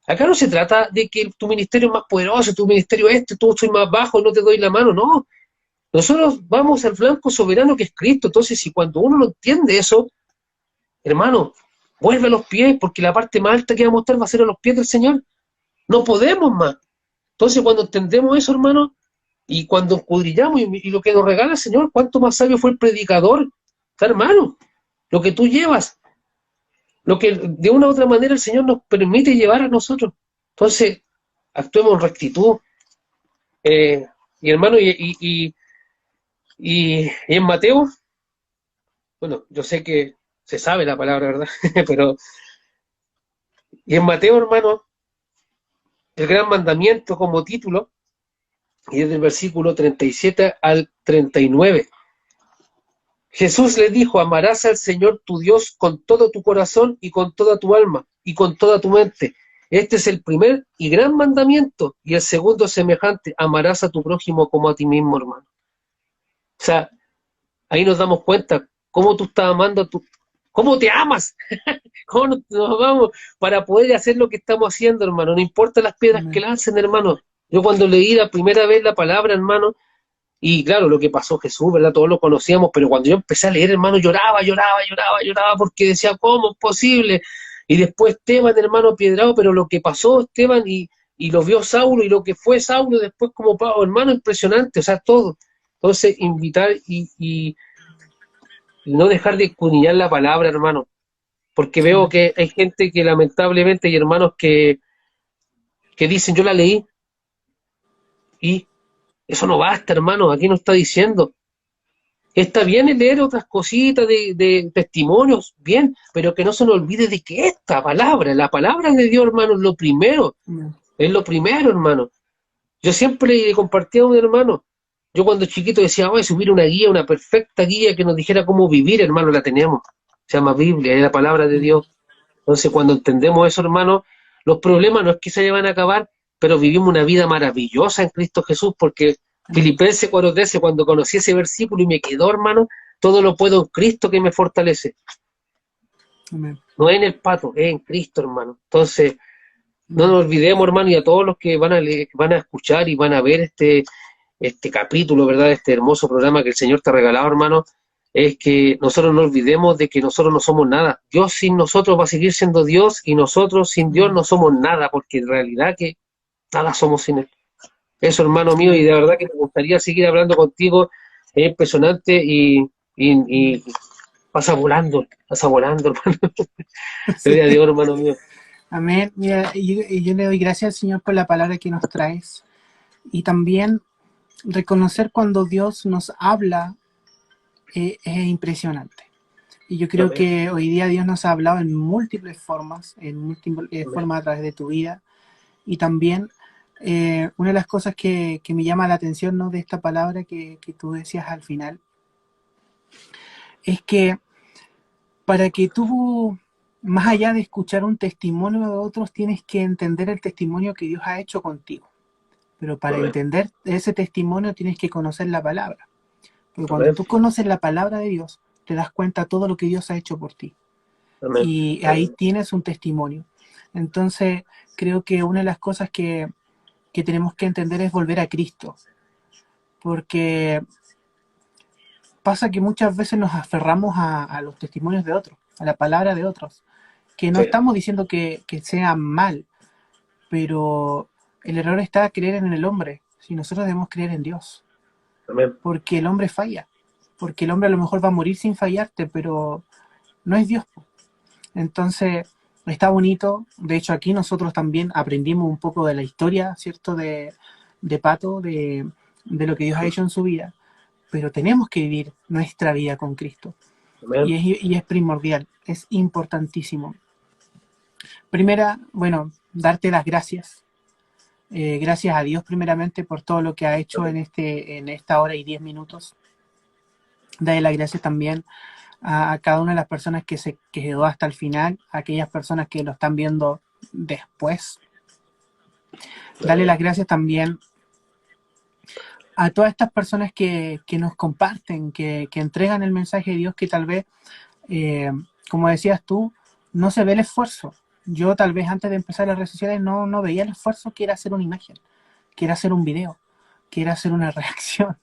Acá no se trata de que tu ministerio es más poderoso, tu ministerio tú soy más bajo, no te doy la mano, no. Nosotros vamos al blanco soberano que es Cristo. Entonces, si cuando uno no entiende eso, hermano, vuelve a los pies, porque la parte más alta que vamos a estar va a ser a los pies del Señor. No podemos más. Entonces, cuando entendemos eso, hermano, y cuando escudriñamos y lo que nos regala el Señor, cuánto más sabio fue el predicador. O sea, hermano, lo que tú llevas, lo que de una u otra manera el Señor nos permite llevar a nosotros. Entonces, actuemos en rectitud. Y hermano, y en Mateo, bueno, yo sé que se sabe la palabra, ¿verdad? Pero, y en Mateo, hermano, el gran mandamiento como título, y es del versículo 37 al 39. Jesús le dijo, amarás al Señor tu Dios con todo tu corazón y con toda tu alma y con toda tu mente. Este es el primer y gran mandamiento, y el segundo semejante, amarás a tu prójimo como a ti mismo, hermano. O sea, ahí nos damos cuenta cómo tú estás amando a tu, cómo te amas, cómo nos vamos para poder hacer lo que estamos haciendo, hermano. No importa las piedras que lancen, hermano. Yo cuando leí la primera vez la palabra, hermano, y claro, lo que pasó Jesús, ¿verdad? Todos lo conocíamos, pero cuando yo empecé a leer, hermano, lloraba, porque decía, ¿cómo es posible? Y después Esteban, hermano, piedrado, pero lo que pasó Esteban y lo vio Saulo y lo que fue Saulo después como Pablo, hermano, impresionante, o sea, todo. Entonces, invitar y no dejar de escudriñar la palabra, hermano, porque veo que hay gente que lamentablemente hay hermanos que dicen, yo la leí y eso no basta, hermano, aquí nos está diciendo. Está bien el leer otras cositas de testimonios, bien, pero que no se nos olvide de que esta palabra, la palabra de Dios, hermano, es lo primero, hermano. Yo siempre le compartía a un hermano, yo cuando chiquito decía, voy a subir una guía, una perfecta guía que nos dijera cómo vivir, hermano, la tenemos. Se llama Biblia, es la palabra de Dios. Entonces, cuando entendemos eso, hermano, los problemas no es que se van a acabar, pero vivimos una vida maravillosa en Cristo Jesús, porque Filipenses 4:13, cuando conocí ese versículo y me quedó, hermano, todo lo puedo en Cristo que me fortalece. Amén. No es en el pato, es en Cristo, hermano. Entonces, no nos olvidemos, hermano, y a todos los que van a escuchar y van a ver este capítulo, ¿verdad? Este hermoso programa que el Señor te ha regalado, hermano, es que nosotros no olvidemos de que nosotros no somos nada. Dios sin nosotros va a seguir siendo Dios y nosotros sin Dios no somos nada, porque en realidad que nada somos sin Él. Eso, hermano mío, y de verdad que me gustaría seguir hablando contigo, es impresionante y pasa volando, hermano. Gloria a Dios, hermano mío. Amén. Mira, y yo le doy gracias al Señor por la palabra que nos traes. Y también reconocer cuando Dios nos habla es impresionante. Y yo creo que hoy día Dios nos ha hablado en múltiples formas, formas a través de tu vida. Y también una de las cosas que me llama la atención, ¿no?, de esta palabra que tú decías al final, es que para que tú, más allá de escuchar un testimonio de otros, tienes que entender el testimonio que Dios ha hecho contigo. pero para Amén. entender ese testimonio tienes que conocer la palabra. Porque cuando Amén. tú conoces la palabra de Dios, te das cuenta de todo lo que Dios ha hecho por ti. Amén. Y ahí Amén. tienes un testimonio. Entonces, creo que una de las cosas que tenemos que entender es volver a Cristo. Porque pasa que muchas veces nos aferramos a los testimonios de otros, a la palabra de otros. Que no Sí. estamos diciendo que sea mal, pero el error está en creer en el hombre. Si nosotros debemos creer en Dios. Amén. Porque el hombre falla. Porque el hombre a lo mejor va a morir sin fallarte, pero no es Dios. Entonces, está bonito. De hecho, aquí nosotros también aprendimos un poco de la historia, ¿cierto? De Pato, de lo que Dios ha hecho en su vida. Pero tenemos que vivir nuestra vida con Cristo. Amén. Y es primordial, es importantísimo. Primera, bueno, darte las gracias. Gracias a Dios primeramente por todo lo que ha hecho Amén. en esta hora y 10 minutos. Darle las gracias también a cada una de las personas que se quedó hasta el final, a aquellas personas que lo están viendo después. Darle las gracias también a todas estas personas que nos comparten, que entregan el mensaje de Dios, que tal vez, como decías tú, no se ve el esfuerzo. Yo tal vez antes de empezar las redes sociales no veía el esfuerzo que era hacer una imagen, que era hacer un video, que era hacer una reacción.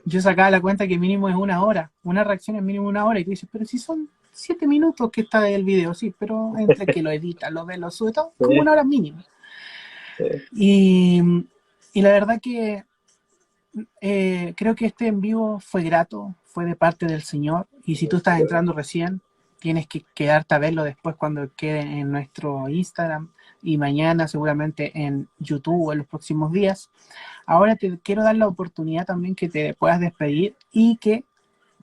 Yo sacaba la cuenta que mínimo es una reacción es mínimo 1 hora, y tú dices, pero si son 7 minutos que está el video, sí, pero entre que lo edita, lo ve, lo sube, todo, como Sí. 1 hora mínimo. Sí. Y, y la verdad que creo que este en vivo fue grato, fue de parte del Señor, y si tú estás entrando recién, tienes que quedarte a verlo después cuando quede en nuestro Instagram y mañana seguramente en YouTube o en los próximos días. Ahora te quiero dar la oportunidad también que te puedas despedir y que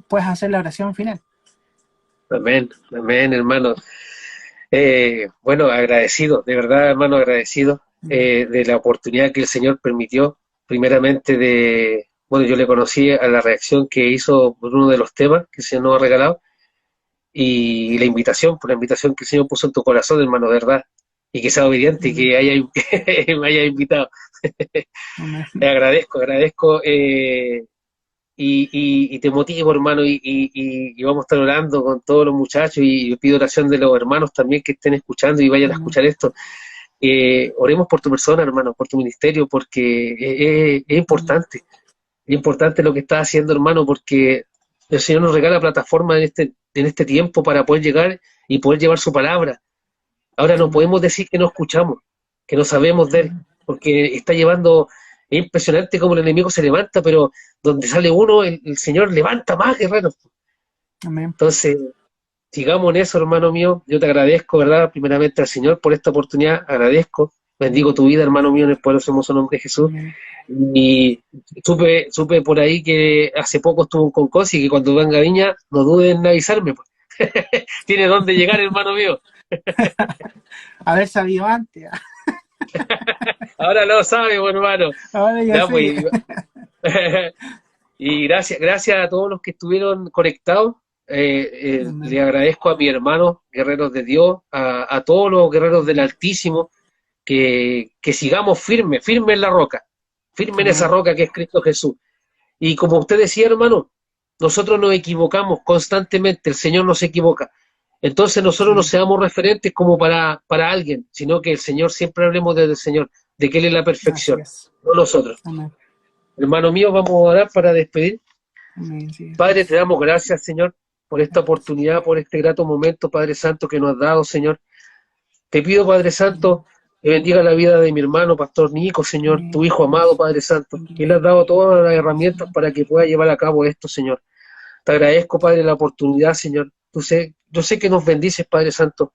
puedas hacer la oración final. Amén. Amén, hermano. Bueno, agradecido, de verdad, hermano, agradecido de la oportunidad que el Señor permitió, primeramente bueno, yo le conocí a la reacción que hizo por uno de los temas que el Señor nos ha regalado, y la invitación, por la invitación que el Señor puso en tu corazón, hermano, de verdad, y que sea obediente y que que me haya invitado. Amén. Agradezco, y te motivo, hermano, y vamos a estar orando con todos los muchachos, y yo pido oración de los hermanos también que estén escuchando y vayan a Amén. escuchar esto. Oremos por tu persona, hermano, por tu ministerio, porque es importante lo que estás haciendo, hermano, porque el Señor nos regala plataforma en este tiempo para poder llegar y poder llevar su palabra. Ahora no Amén. podemos decir que no escuchamos, que no sabemos de él, Amén. porque está llevando, es impresionante cómo el enemigo se levanta, pero donde sale uno, el Señor levanta más guerreros. Amén. Entonces, sigamos en eso, hermano mío. Yo te agradezco, ¿verdad? Primeramente al Señor por esta oportunidad, agradezco. Bendigo tu vida, hermano mío, en el poderoso hermoso nombre de Jesús. Amén. Y supe por ahí que hace poco estuvo en Concosi y que cuando venga a Viña, no duden en avisarme, pues. Tiene dónde llegar, hermano mío. Haber sabido antes. Ahora lo sabe, pues, hermano. Ahora ya Ya, sé. pues, y gracias a todos los que estuvieron conectados. Le Amén. agradezco a mis hermanos, guerreros de Dios, a todos los guerreros del Altísimo, que sigamos firmes en la roca, firmes en esa Amén. roca que es Cristo Jesús. Y como usted decía, hermano, nosotros nos equivocamos constantemente, el Señor no se equivoca. Entonces nosotros no Sí. seamos referentes como para alguien, sino que el Señor, siempre hablemos desde el Señor, de que Él es la Así perfección, es. no nosotros. Amén. Hermano mío, vamos a orar para despedir. Amén. Sí, Padre, te Jesús. damos gracias, Señor, por esta Gracias. oportunidad, por este grato momento, Padre Santo, que nos has dado, Señor. Te pido, Padre Santo, que bendiga la vida de mi hermano, Pastor Nico, Señor, tu Amén. Hijo amado, Padre Santo, que le has dado todas las herramientas para que pueda llevar a cabo esto, Señor. Te agradezco, Padre, la oportunidad, Señor. Yo sé que nos bendices, Padre Santo,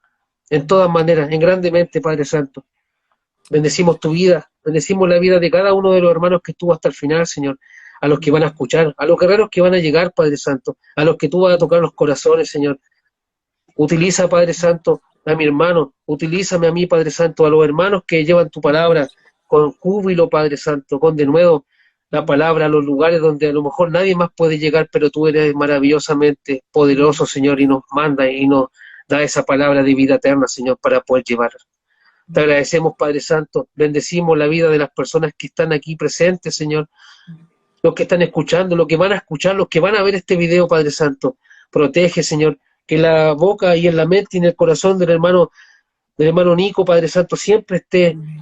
en todas maneras, en grandemente, Padre Santo. Bendecimos tu vida, bendecimos la vida de cada uno de los hermanos que estuvo hasta el final, Señor, a los que van a escuchar, a los guerreros que van a llegar, Padre Santo, a los que tú vas a tocar los corazones, Señor. Utiliza, Padre Santo, a mi hermano, utilízame a mí, Padre Santo, a los hermanos que llevan tu palabra con júbilo, Padre Santo, con denuedo la palabra a los lugares donde a lo mejor nadie más puede llegar, pero tú eres maravillosamente poderoso, Señor, y nos manda y nos da esa palabra de vida eterna, Señor, para poder llevar. Te agradecemos, Padre Santo. Bendecimos la vida de las personas que están aquí presentes, Señor. Los que están escuchando, los que van a escuchar, los que van a ver este video, Padre Santo. Protege, Señor, que en la boca y en la mente y en el corazón del hermano Nico, Padre Santo, siempre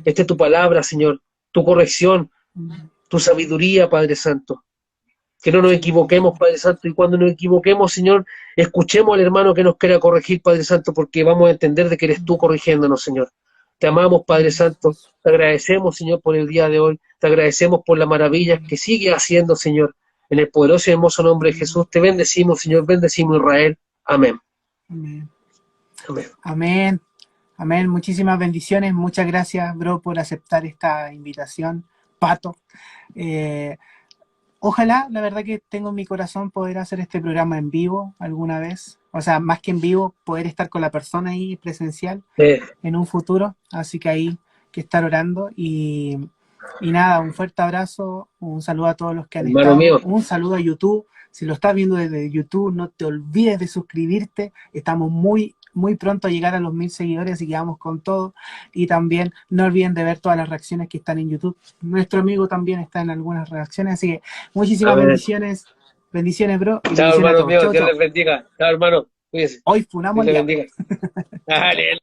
esté tu palabra, Señor, tu corrección, tu sabiduría, Padre Santo. Que no nos equivoquemos, Padre Santo, y cuando nos equivoquemos, Señor, escuchemos al hermano que nos quiera corregir, Padre Santo, porque vamos a entender de que eres tú corrigiéndonos, Señor. Te amamos, Padre Santo, te agradecemos, Señor, por el día de hoy, te agradecemos por las maravillas que sigue haciendo, Señor. En el poderoso y hermoso nombre de Jesús, te bendecimos, Señor, bendecimos Israel. Amén. Amén. Amén. Amén. Amén. Muchísimas bendiciones. Muchas gracias, bro, por aceptar esta invitación. Pato. Ojalá, la verdad que tengo en mi corazón poder hacer este programa en vivo alguna vez. O sea, más que en vivo, poder estar con la persona ahí presencial en un futuro. Así que hay que estar orando. Y nada, un fuerte abrazo, un saludo a todos los que han Hermano estado. mío. Un saludo a YouTube. Si lo estás viendo desde YouTube, no te olvides de suscribirte. Estamos muy pronto a llegar a los 1000 seguidores, así que vamos con todo. Y también no olviden de ver todas las reacciones que están en YouTube. Nuestro amigo también está en algunas reacciones, así que muchísimas bendiciones. Bendiciones, bro. Y Chao, bendiciones a hermano todos. mío, Chau, Dios chau. les bendiga. Chao, hermano, cuídense. Hoy funamos Dios al les diablo. bendiga. Dale.